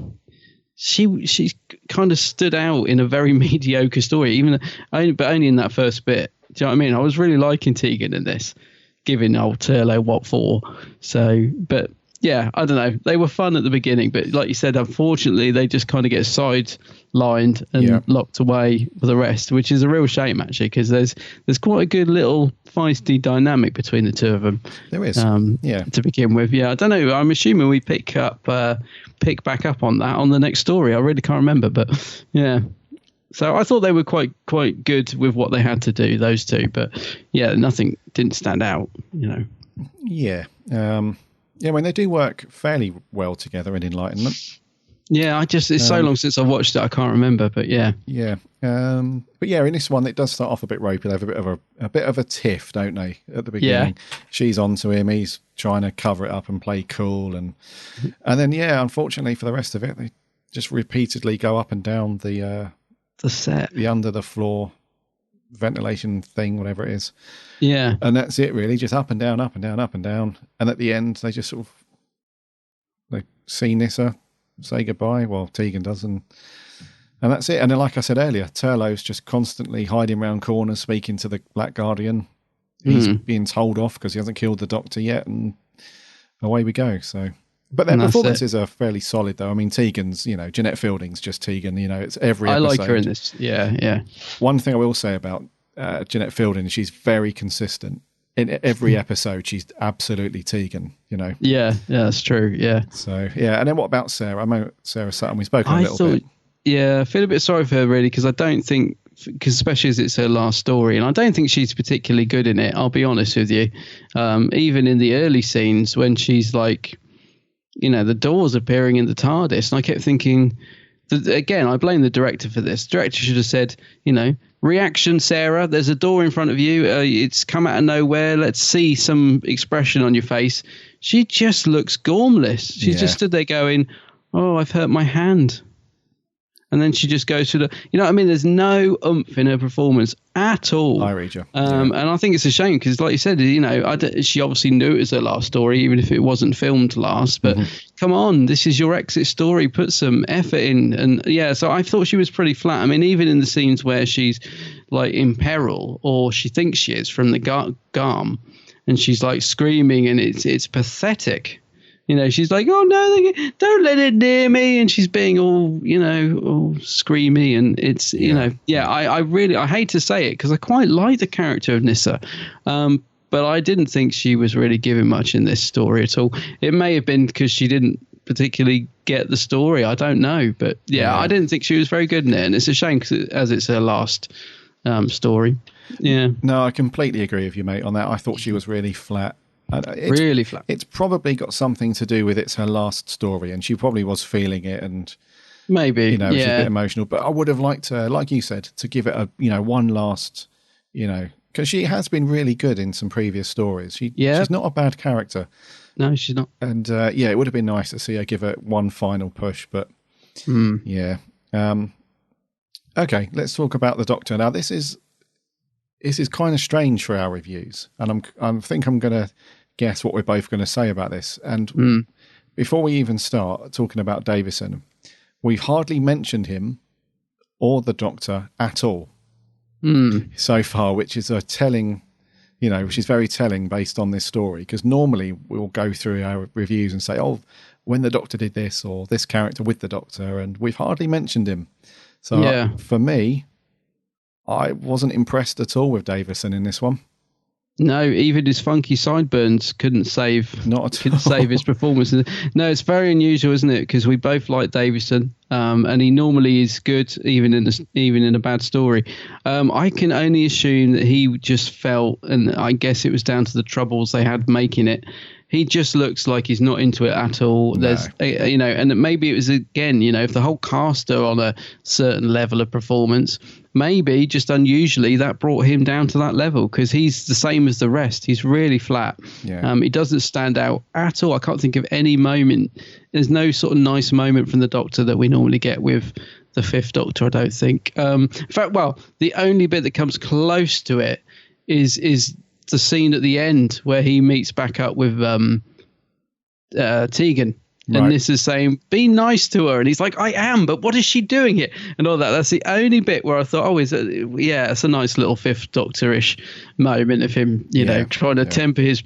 kind of stood out in a very mediocre story, but only in that first bit. Do you know what I mean? I was really liking Tegan in this, giving old Turlo what for. So, but yeah, I don't know. They were fun at the beginning, but like you said, unfortunately, they just kind of get sidelined and locked away for the rest, which is a real shame actually, because there's quite a good little feisty dynamic between the two of them. There is, to begin with. Yeah, I don't know. I'm assuming we pick back up on that on the next story. I really can't remember, but yeah. So I thought they were quite good with what they had to do, those two. But yeah, nothing didn't stand out, you know. Yeah. I mean, they do work fairly well together in Enlightenment. Yeah, it's so long since I watched it, I can't remember. But yeah. Yeah. But yeah, in this one, it does start off a bit ropey. They have a bit of a tiff, don't they, at the beginning? Yeah. She's onto him. He's trying to cover it up and play cool. And then, yeah, unfortunately for the rest of it, they just repeatedly go up and down the set, the under the floor ventilation thing, whatever it is. Yeah. And that's it really, just up and down, up and down, up and down. And at the end they just sort of they see Nyssa say goodbye. Well, Tegan does, and that's it. And then, like I said earlier, Turlo's just constantly hiding around corners, speaking to the Black Guardian. He's being told off because he hasn't killed the Doctor yet, and away we go. So, but their performances are fairly solid, though. I mean, Tegan's, Jeanette Fielding's just Tegan. It's every episode. I like her in this. Yeah. One thing I will say about Jeanette Fielding is she's very consistent. In every episode, she's absolutely Tegan, Yeah, that's true, yeah. So, yeah. And then what about Sarah? I know Sarah Sutton, we spoke a little bit. Yeah, I feel a bit sorry for her, really, because I don't think, because especially as it's her last story, and I don't think she's particularly good in it, I'll be honest with you. Even in the early scenes when she's like, the doors appearing in the TARDIS, and I kept thinking, again, I blame the director for this. The director should have said, reaction, Sarah, there's a door in front of you. It's come out of nowhere. Let's see some expression on your face. She just looks gormless. She's just stood there going, oh, I've hurt my hand. And then she just goes through there's no oomph in her performance at all. I read you. And I think it's a shame because, like you said, she obviously knew it was her last story, even if it wasn't filmed last. But come on, this is your exit story. Put some effort in. And yeah, so I thought she was pretty flat. I mean, even in the scenes where she's like in peril, or she thinks she is from the Garm, and she's like screaming, and it's pathetic. She's like, oh, no, don't let it near me. And she's being all screamy. And it's, I hate to say it because I quite like the character of Nyssa. But I didn't think she was really given much in this story at all. It may have been because she didn't particularly get the story. I don't know. But yeah, I didn't think she was very good in it. And it's a shame as it's her last story. Yeah. No, I completely agree with you, mate, on that. I thought she was really flat. Really flat. It's probably got something to do with it's her last story, and she probably was feeling it, and maybe she's a bit emotional. But I would have liked her, like you said, to give it a one last, because she has been really good in some previous stories. She's not a bad character. No, she's not. And it would have been nice to see her give it one final push. But yeah, okay, let's talk about the Doctor now. This is kind of strange for our reviews, and I think I'm going to guess what we're both going to say about this. And before we even start talking about Davison, we've hardly mentioned him or the Doctor at all so far, which is a telling, which is very telling based on this story. Because normally we'll go through our reviews and say, oh, when the Doctor did this, or this character with the Doctor, and we've hardly mentioned him. So for me, I wasn't impressed at all with Davison in this one. No, even his funky sideburns couldn't save his performance. No, it's very unusual, isn't it? Because we both like Davison, and he normally is good, even in a bad story. I can only assume that he just felt, and I guess it was down to the troubles they had making it. He just looks like he's not into it at all. No. There's, and maybe it was, again, if the whole cast are on a certain level of performance, maybe just unusually that brought him down to that level, because he's the same as the rest. He's really flat. He doesn't stand out at all. I can't think of any moment. There's no sort of nice moment from the Doctor that we normally get with the Fifth Doctor, I don't think. In fact, the only bit that comes close to it is the scene at the end where he meets back up with Tegan. And this is saying, be nice to her. And he's like, I am, but what is she doing here? And all that. That's the only bit where I thought, it's a nice little Fifth Doctor-ish moment of him, trying to temper his,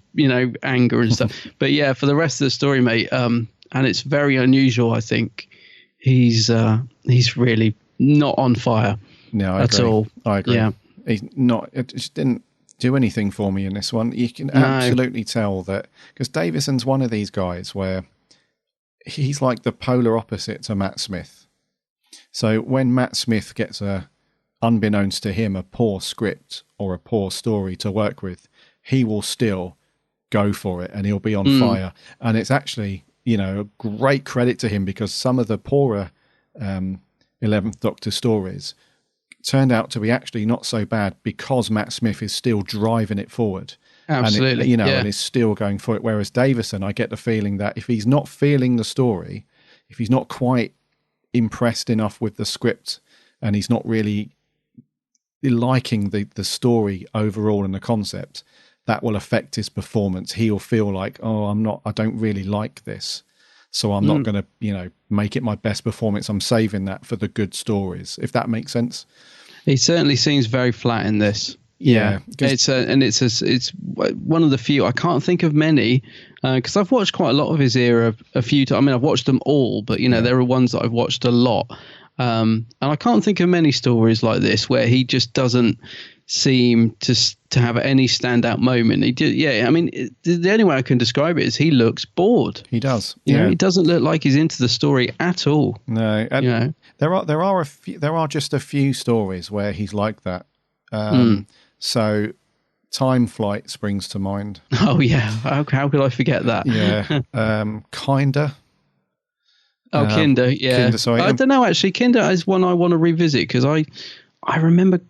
anger and stuff. But yeah, for the rest of the story, mate, and it's very unusual, I think, he's really not on fire at all. I agree. Yeah. He's not, it just didn't do anything for me in this one. You can absolutely tell that, because Davison's one of these guys where he's like the polar opposite to Matt Smith. So when Matt Smith gets unbeknownst to him, a poor script or a poor story to work with, he will still go for it and he'll be on fire. And it's actually, a great credit to him, because some of the poorer 11th Doctor stories turned out to be actually not so bad because Matt Smith is still driving it forward. Absolutely. And is still going for it. Whereas Davison, I get the feeling that if he's not feeling the story, if he's not quite impressed enough with the script, and he's not really liking the story overall and the concept, that will affect his performance. He'll feel like, I don't really like this, so I'm not going to, make it my best performance. I'm saving that for the good stories, if that makes sense. He certainly seems very flat in this. Yeah, it's one of the few. I can't think of many, because I've watched quite a lot of his era a few times. I mean, I've watched them all, but there are ones that I've watched a lot, and I can't think of many stories like this where he just doesn't seem to have any standout moment. I mean, the only way I can describe it is he looks bored. He does. He doesn't look like he's into the story at all. No, there are just a few stories where he's like that. So Time Flight springs to mind. Oh, yeah. How could I forget that? Yeah. Kinder. Oh, Kinder, yeah. Kinder, sorry. I don't know, actually. Kinder is one I want to revisit, because I remember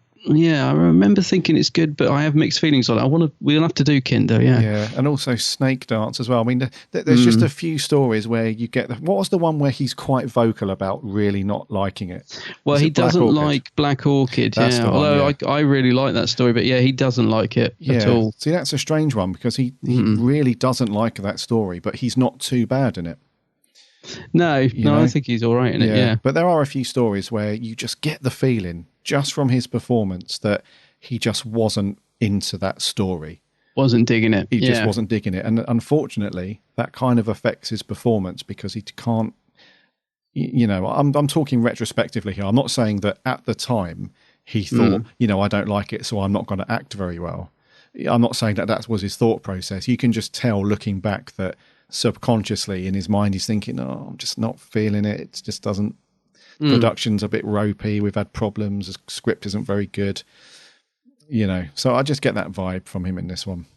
thinking it's good, but I have mixed feelings on it. We'll have to do Kinder, yeah. Yeah, and also Snake Dance as well. I mean, there's just a few stories where you get what was the one where he's quite vocal about really not liking it? Well, he doesn't like Black Orchid, although I really like that story, but he doesn't like it at all. See, that's a strange one, because he really doesn't like that story, but he's not too bad in it. No, I think he's all right in it, yeah. But there are a few stories where you just get the feeling, just from his performance, that he just wasn't into that story. Wasn't digging it. He just wasn't digging it. And unfortunately, that kind of affects his performance, because he can't, I'm talking retrospectively here. I'm not saying that at the time he thought, I don't like it, so I'm not going to act very well. I'm not saying that was his thought process. You can just tell looking back that subconsciously in his mind he's thinking, I'm just not feeling it. It just doesn't. Production's a bit ropey. We've had problems. The script isn't very good. So I just get that vibe from him in this one.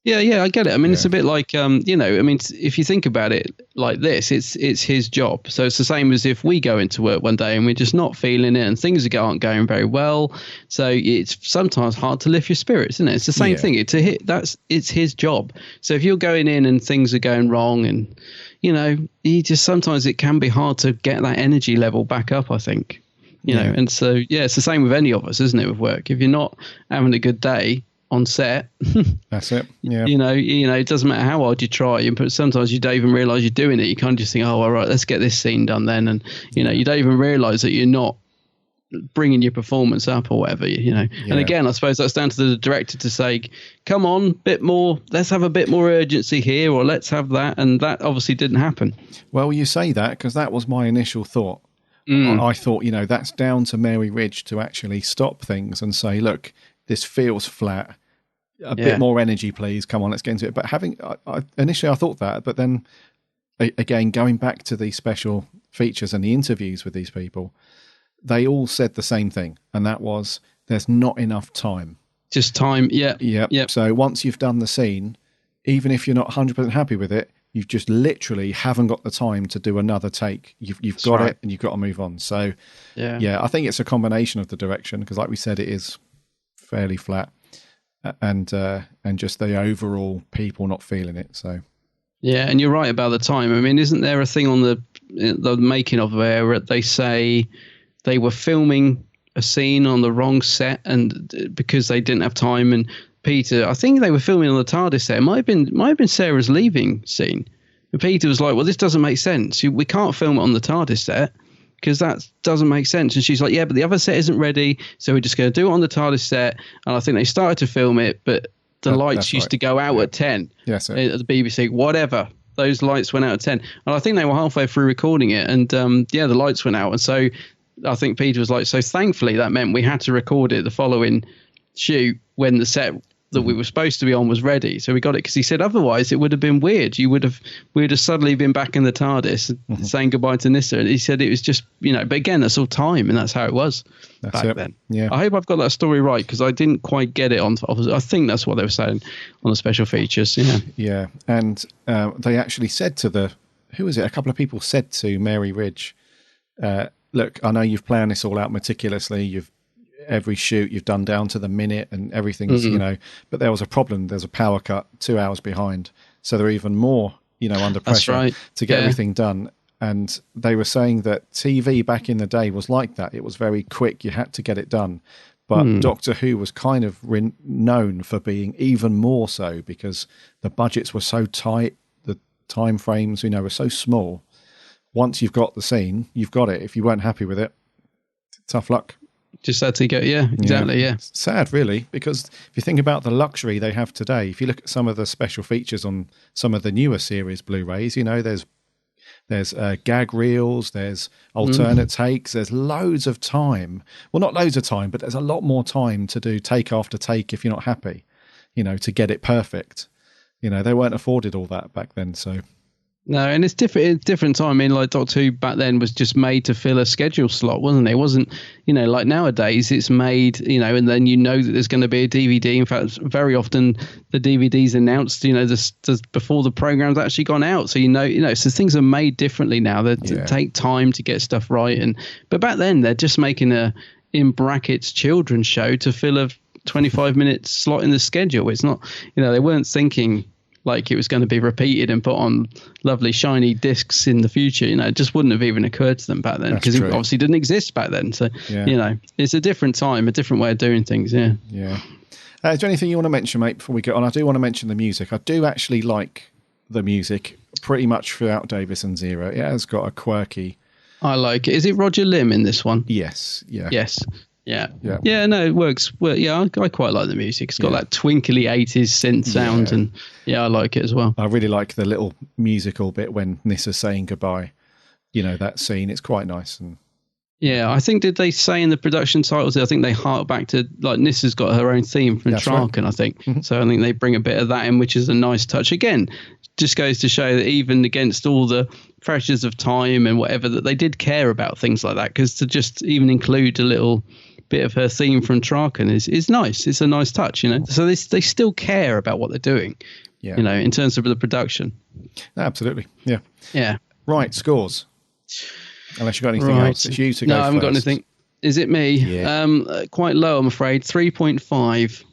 Yeah, I get it. I mean, it's a bit like, if you think about it like this, it's his job. So it's the same as if we go into work one day and we're just not feeling it and things aren't going very well. So it's sometimes hard to lift your spirits, isn't it? It's the same thing. It's his job. So if you're going in and things are going wrong and, sometimes it can be hard to get that energy level back up, I think. And so, it's the same with any of us, isn't it, with work? If you're not having a good day on set, that's it. Yeah. It doesn't matter how hard you try, but sometimes you don't even realize you're doing it. You can't just think, all right, let's get this scene done then. And, you don't even realize that you're not bringing your performance up or whatever, And again, I suppose that's down to the director to say, come on, bit more, let's have a bit more urgency here, or let's have that. And that obviously didn't happen. Well, you say that because that was my initial thought. I thought, that's down to Mary Ridge to actually stop things and say, look, this feels flat. A bit more energy, please. Come on, let's get into it. But initially I thought that, but then again, going back to the special features and the interviews with these people, they all said the same thing, and that was there's not enough time. Just time, yeah. So once you've done the scene, even if you're not 100% happy with it, you've just literally haven't got the time to do another take. You've got it, and you've got to move on. So, yeah, I think it's a combination of the direction, because like we said, it is fairly flat, and just the overall people not feeling it. So. Yeah, and you're right about the time. I mean, isn't there a thing on the making of where they say they were filming a scene on the wrong set, and because they didn't have time, and Peter, I think they were filming on the TARDIS set. It might have been Sarah's leaving scene. And Peter was like, "Well, this doesn't make sense. We can't film it on the TARDIS set because that doesn't make sense." And she's like, "Yeah, but the other set isn't ready, so we're just going to do it on the TARDIS set." And I think they started to film it, but the lights used to go out at 10 at the BBC, whatever. Those lights went out at 10. And I think they were halfway through recording it. And the lights went out. And so I think Peter was like, so thankfully that meant we had to record it the following shoot when the set that we were supposed to be on was ready. So we got it, because he said otherwise it would have been weird. We would have suddenly been back in the TARDIS saying goodbye to Nyssa. And he said it was just, but again, that's all time, and that's how it was back then. Yeah. I hope I've got that story right, because I didn't quite get it on. I think that's what they were saying on the special features. Yeah. Yeah. And they actually said to who was it? A couple of people said to Mary Ridge, look, I know you've planned this all out meticulously. Every shoot you've done down to the minute, and everything's, but there was a problem. There's a power cut 2 hours behind. So they're even more, under pressure to get everything done. And they were saying that TV back in the day was like that. It was very quick. You had to get it done. But Doctor Who was kind of known for being even more so, because the budgets were so tight. The time frames, were so small. Once you've got the scene, you've got it. If you weren't happy with it, tough luck. Just had to go, exactly. It's sad, really, because if you think about the luxury they have today, if you look at some of the special features on some of the newer series Blu-rays, there's gag reels, there's alternate takes, there's loads of time. Well, not loads of time, but there's a lot more time to do take after take if you're not happy, to get it perfect. They weren't afforded all that back then, so... No, and it's different time. I mean, like Doctor Who back then was just made to fill a schedule slot, wasn't it? It wasn't, like nowadays it's made, and then that there's going to be a DVD. In fact, very often the DVD's announced, before the program's actually gone out. So, so things are made differently now. They take time to get stuff right. But back then they're just making a, in brackets, children's show to fill a 25-minute slot in the schedule. It's not, they weren't thinking like it was going to be repeated and put on lovely shiny discs in the future. It just wouldn't have even occurred to them back then, because it obviously didn't exist back then. So, it's a different time, a different way of doing things. Yeah. Yeah. Is there anything you want to mention, mate, before we get on? I do want to mention the music. I do actually like the music pretty much throughout Davison's era. It has got a quirky... I like it. Is it Roger Lim in this one? Yes. Yeah. Yes. Yeah. No, it works. Well, I quite like the music. It's got that twinkly 80s synth sound, and I like it as well. I really like the little musical bit when Nissa's saying goodbye. That scene. It's quite nice. And I think, did they say in the production titles? I think they hark back to, like, Nissa's got her own theme from Traken, right. I think. Mm-hmm. So I think they bring a bit of that in, which is a nice touch. Again, just goes to show that even against all the pressures of time and whatever, that they did care about things like that, because to just even include a little bit of her theme from Traken is nice. It's a nice touch, so they still care about what they're doing, in terms of the production. Absolutely. Yeah. Right, scores, unless you've got anything else. It's you to go. No, I haven't got anything. Is it me? Quite low, I'm afraid. 3.5.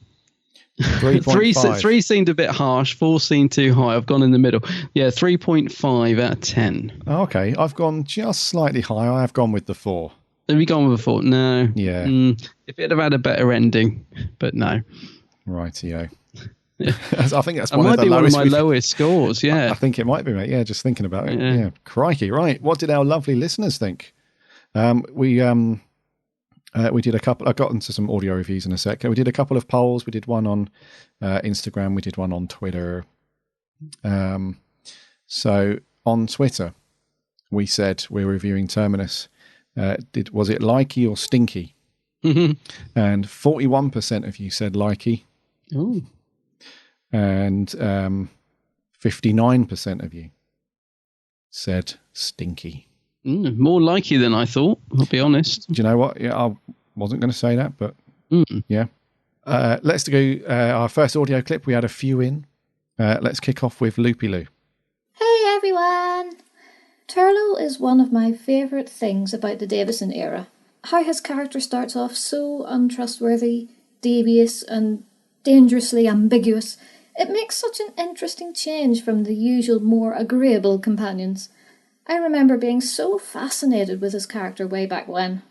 3.5. 3 seemed a bit harsh, 4 seemed too high. I've gone in the middle. 3.5 out of 10. Okay, I've gone just slightly higher. I have gone with the 4. Have you gone with a 4? No. Yeah. If it'd have had a better ending, but no. Rightio. I think that's one of my lowest scores. I think it might be, mate. Yeah, just thinking about it. Yeah. Crikey. Right. What did our lovely listeners think? We did a couple. I got into some audio reviews in a sec. We did a couple of polls. We did one on Instagram. We did one on Twitter. So on Twitter, we said we're reviewing Terminus. Was it likey or stinky? Mm-hmm. And 41% of you said likey. Ooh. And 59% of you said stinky. More likey than I thought, I'll be honest. Do you know what? Yeah, I wasn't going to say that, but yeah. Let's go our first audio clip. We had a few in. Let's kick off with Loopy Loo. Hey everyone! Turlough is one of my favourite things about the Davison era. How his character starts off so untrustworthy, devious and dangerously ambiguous. It makes such an interesting change from the usual more agreeable companions. I remember being so fascinated with his character way back when.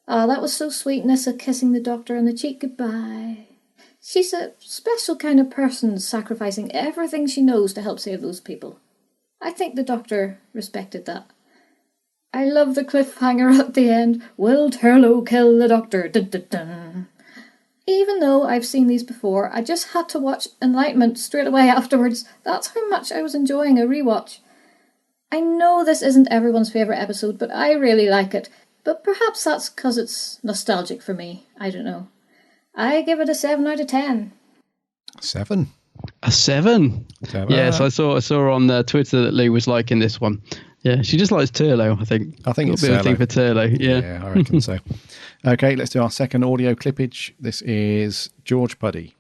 That was so sweet, Nissa kissing the doctor on the cheek goodbye. She's a special kind of person, sacrificing everything she knows to help save those people. I think the doctor respected that. I love the cliffhanger at the end. Will Turlough kill the doctor? Dun, dun, dun. Even though I've seen these before, I just had to watch Enlightenment straight away afterwards. That's how much I was enjoying a rewatch. I know this isn't everyone's favourite episode, but I really like it. But perhaps that's because it's nostalgic for me. I don't know. I give it a 7 out of 10. 7? A 7? Yes, I saw on Twitter that Lee was liking this one. Yeah, she just likes Turlough, I think. I think got it's a bit of a thing for Turlough. Yeah, I reckon so. Okay, let's do our second audio clippage. This is George Puddy.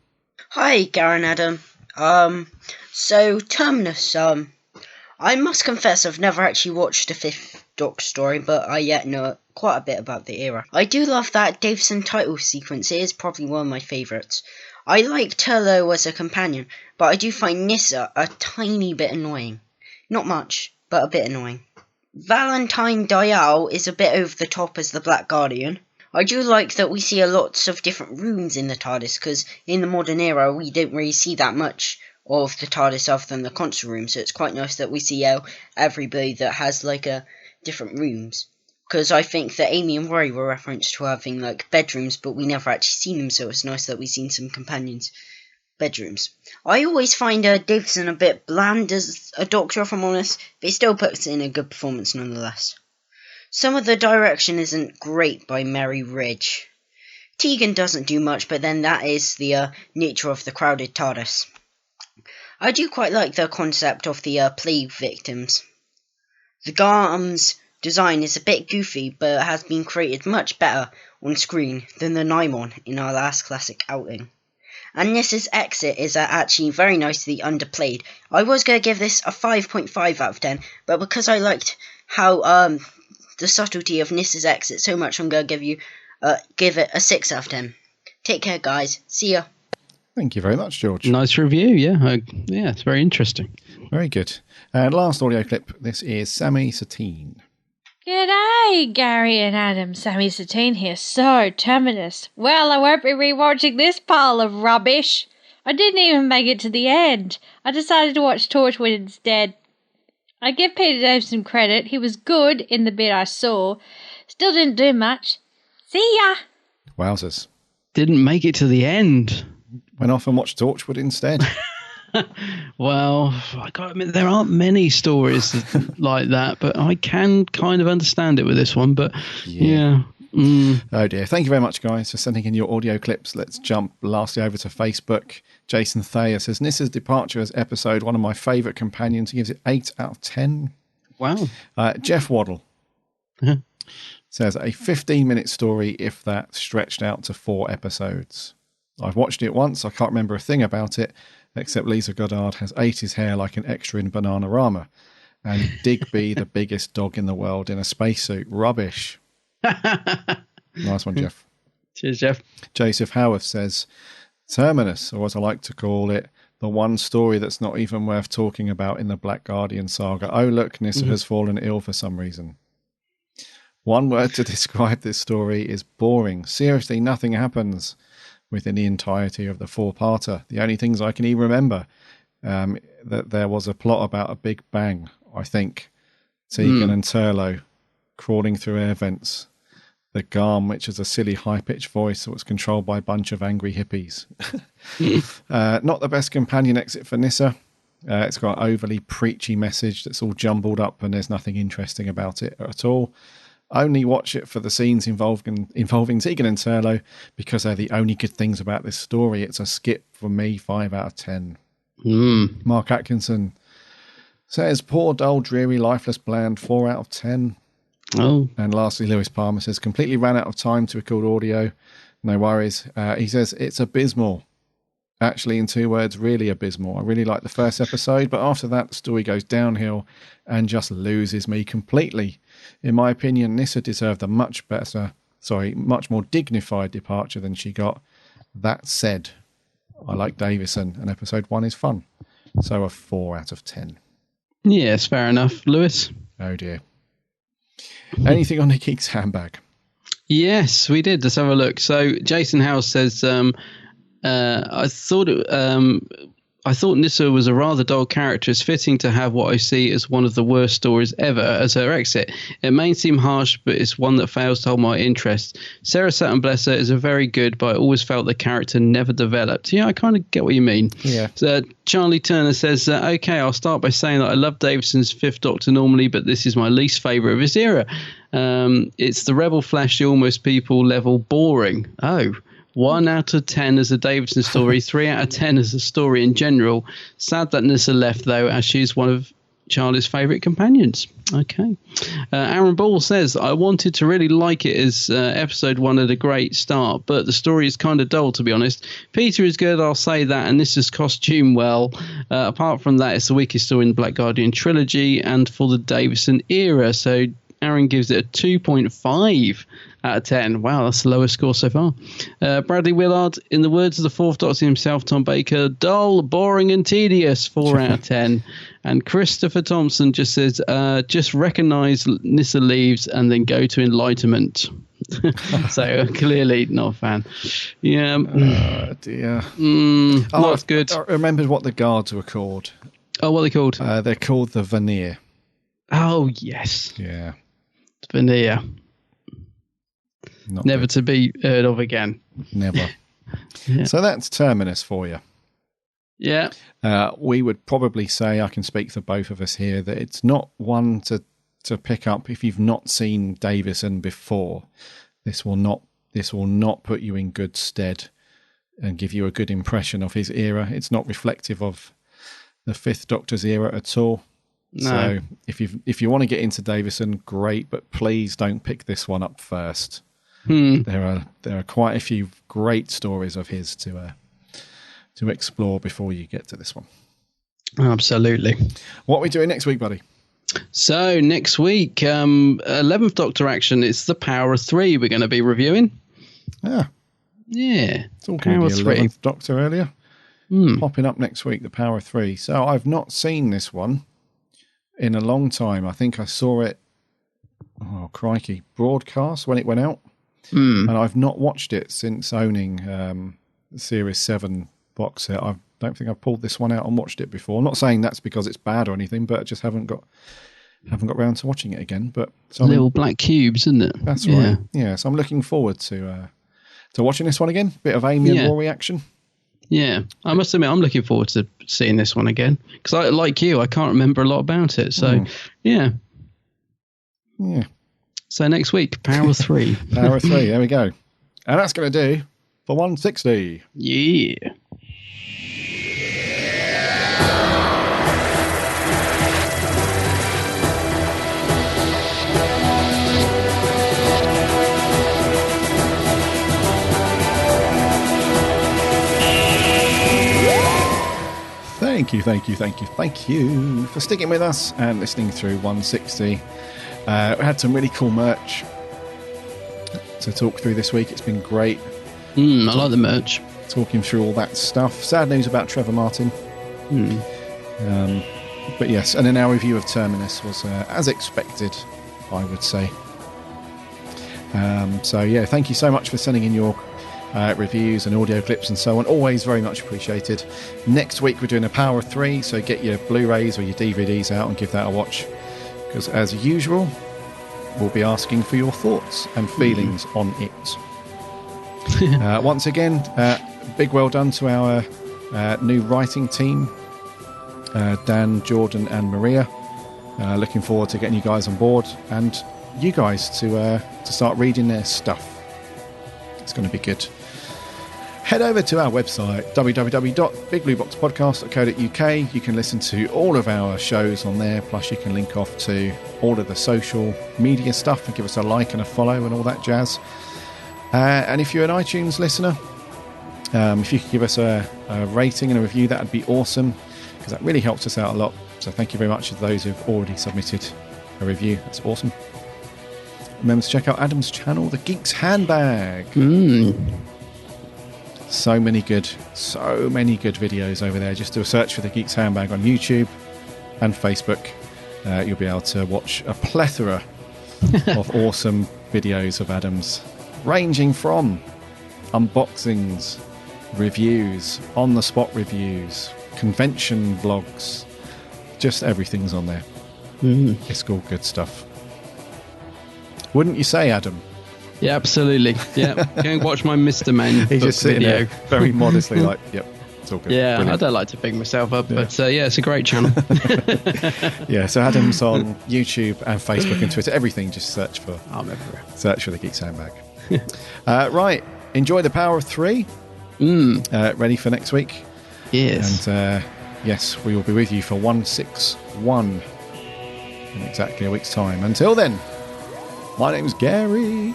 Hi, Gary and Adam. So Terminus. I must confess I've never actually watched the fifth Doc story, but I yet know quite a bit about the era. I do love that Davison title sequence. It is probably one of my favourites. I like Turlough as a companion, but I do find Nissa a tiny bit annoying. Not much, but a bit annoying. Valentine Dial is a bit over the top as the Black Guardian. I do like that we see lots of different rooms in the TARDIS, because in the modern era we didn't really see that much of the TARDIS other than the console room, so it's quite nice that we see everybody that has different rooms. Because I think that Amy and Rory were referenced to having bedrooms, but we never actually seen them, so it's nice that we've seen some companions' bedrooms. I always find Davison a bit bland as a doctor, if I'm honest, but he still puts in a good performance nonetheless. Some of the direction isn't great by Mary Ridge. Tegan doesn't do much, but then that is the nature of the crowded TARDIS. I do quite like the concept of the plague victims. The Garm's design is a bit goofy, but has been created much better on screen than the Naimon in our last classic outing. And Nissa's exit is actually very nicely underplayed. I was going to give this a 5.5 out of 10, but because I liked how the subtlety of Nissa's exit so much, I'm going to give it a 6 out of 10. Take care, guys. See ya. Thank you very much, George. Nice review, yeah. Yeah, it's very interesting. Very good. And last audio clip, this is Sammy Satine. G'day, Gary and Adam. Sammy Satine here. So, Terminus. Well, I won't be rewatching this pile of rubbish. I didn't even make it to the end. I decided to watch Torchwood instead. I give Peter Davison credit. He was good in the bit I saw. Still didn't do much. See ya. Wowzers. Didn't make it to the end. Went off and watched Torchwood instead. Well, I gotta admit, there aren't many stories like that, but I can kind of understand it with this one. But yeah. Oh dear. Thank you very much, guys, for sending in your audio clips. Let's jump lastly over to Facebook. Jason Thayer says, Nissa's departure as episode one of my favourite companions. He gives it 8 out of 10. Wow. Jeff Waddle says, a 15-minute story, if that, stretched out to 4 episodes. I've watched it once. I can't remember a thing about it, except Lisa Goddard has 80s hair like an extra in Bananarama. And Digby, the biggest dog in the world, in a spacesuit. Rubbish. Nice one, Jeff. Cheers, Jeff. Joseph Howarth says, Terminus, or as I like to call it, the one story that's not even worth talking about in the Black Guardian saga. Oh, look, Nissa has fallen ill for some reason. One word to describe this story is boring. Seriously, nothing happens within the entirety of the 4-parter. The only things I can even remember, that there was a plot about a big bang, I think. Tegan and Turlough crawling through air vents. The Garm, which is a silly high-pitched voice that was controlled by a bunch of angry hippies. Not the best companion exit for Nissa. It's got an overly preachy message that's all jumbled up and there's nothing interesting about it at all. Only watch it for the scenes involving Tegan and Turlough because they're the only good things about this story. It's a skip for me, 5 out of 10. Mark Atkinson says, poor, dull, dreary, lifeless, bland, 4 out of 10. Oh. And lastly, Lewis Palmer says, completely ran out of time to record audio. No worries. He says, it's abysmal. Actually, in 2 words, really abysmal. I really like the first episode, but after that, the story goes downhill and just loses me completely. In my opinion, Nyssa deserved a much more dignified departure than she got. That said, I like Davison, and episode 1 is fun. So a 4 out of 10. Yes, fair enough. Lewis? Oh dear. Anything on the Geek's handbag? Yes, we did. Let's have a look. So Jason House says, I thought Nyssa was a rather dull character. It's fitting to have what I see as one of the worst stories ever as her exit. It may seem harsh, but it's one that fails to hold my interest. Sarah Saturn Bless Her is a very good, but I always felt the character never developed. Yeah, I kind of get what you mean. Yeah. So, Charlie Turner says, okay, I'll start by saying that I love Davison's Fifth Doctor normally, but this is my least favourite of his era. It's the rebel, flashy, almost people level boring. Oh. 1 out of 10 as a Davison story, 3 out of 10 as a story in general. Sad that Nyssa left, though, as she's one of Charlie's favourite companions. Okay. Aaron Ball says, I wanted to really like it as episode 1 had a great start, but the story is kind of dull, to be honest. Peter is good, I'll say that, and Nyssa's costume, well. Apart from that, it's the weakest story in the Black Guardian trilogy and for the Davison era. So Aaron gives it a 2.5 out of 10. Wow, that's the lowest score so far. Bradley Willard, in the words of the Fourth Doctor himself, Tom Baker, dull, boring and tedious, 4 out of 10. And Christopher Thompson just says, just recognise Nyssa leaves and then go to enlightenment. So clearly not a fan. Yeah. Oh, dear. Not good. I remembered what the guards were called. Oh, what are they called? They're called the Veneer. Oh, yes. Yeah. Veneer. Not Never good. to be heard of again. Never. Yeah. So that's Terminus for you. Yeah. We would probably say, I can speak for both of us here, that it's not one to pick up if you've not seen Davison before. This will not put you in good stead and give you a good impression of his era. It's not reflective of the Fifth Doctor's era at all. No. So if you want to get into Davison, great, but please don't pick this one up first. There are quite a few great stories of his to explore before you get to this one. Absolutely. What are we doing next week, buddy? So next week, 11th Doctor action. It's the Power of 3 we're going to be reviewing. Yeah. It's all going to be 11th Doctor earlier. Popping up next week, the Power of 3. So I've not seen this one in a long time. I think I saw it, oh crikey, broadcast when it went out. And I've not watched it since owning the Series 7 box set. I don't think I've pulled this one out and watched it before. I'm not saying that's because it's bad or anything, but I just haven't got around to watching it again. But little black cubes, isn't it? That's right. Yeah, so I'm looking forward to watching this one again. Bit of Amy and Rory action. Yeah, I must admit, I'm looking forward to seeing this one again because, like you, I can't remember a lot about it. So, yeah. So next week, Power 3. Power 3, there we go. And that's going to do for 160. Yeah. Thank you for sticking with us and listening through 160. We had some really cool merch to talk through this week. It's been great. I like the merch. Talking through all that stuff. Sad news about Trevor Martin. But yes, and then our review of Terminus was as expected, I would say. So yeah, thank you so much for sending in your reviews and audio clips and so on. Always very much appreciated. Next week we're doing a Power 3, so get your Blu-rays or your DVDs out and give that a watch, because as usual we'll be asking for your thoughts and feelings on it. Once again, big well done to our new writing team, Dan, Jordan and Maria. Looking forward to getting you guys on board and you guys to start reading their stuff. It's going to be good. Head over to our website, www.bigblueboxpodcast.co.uk. You can listen to all of our shows on there, plus you can link off to all of the social media stuff and give us a like and a follow and all that jazz. And if you're an iTunes listener, If you could give us a rating and a review, that would be awesome, because that really helps us out a lot. So thank you very much to those who've already submitted a review. That's awesome. Remember to check out Adam's channel, The Geek's Handbag. So many good videos over there. Just do a search for The Geek's Handbag on YouTube and Facebook. You'll be able to watch a plethora of awesome videos of Adam's, ranging from unboxings, reviews, on-the-spot reviews, convention vlogs. Just everything's on there. It's all good stuff. Wouldn't you say, Adam? Yeah, absolutely. Yeah, go and watch my Mr. Men. He's just sitting video. there very modestly like, yep, it's all good. Yeah, Brilliant. I don't like to big myself up, but yeah, it's a great channel. Yeah, so Adam's on YouTube and Facebook and Twitter. Everything, just search for The Geek's Handbag. Right, enjoy the power of 3. Ready for next week? Yes. And yes, we will be with you for 161 in exactly a week's time. Until then, my name's Gary.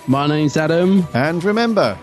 My name's Adam. And remember,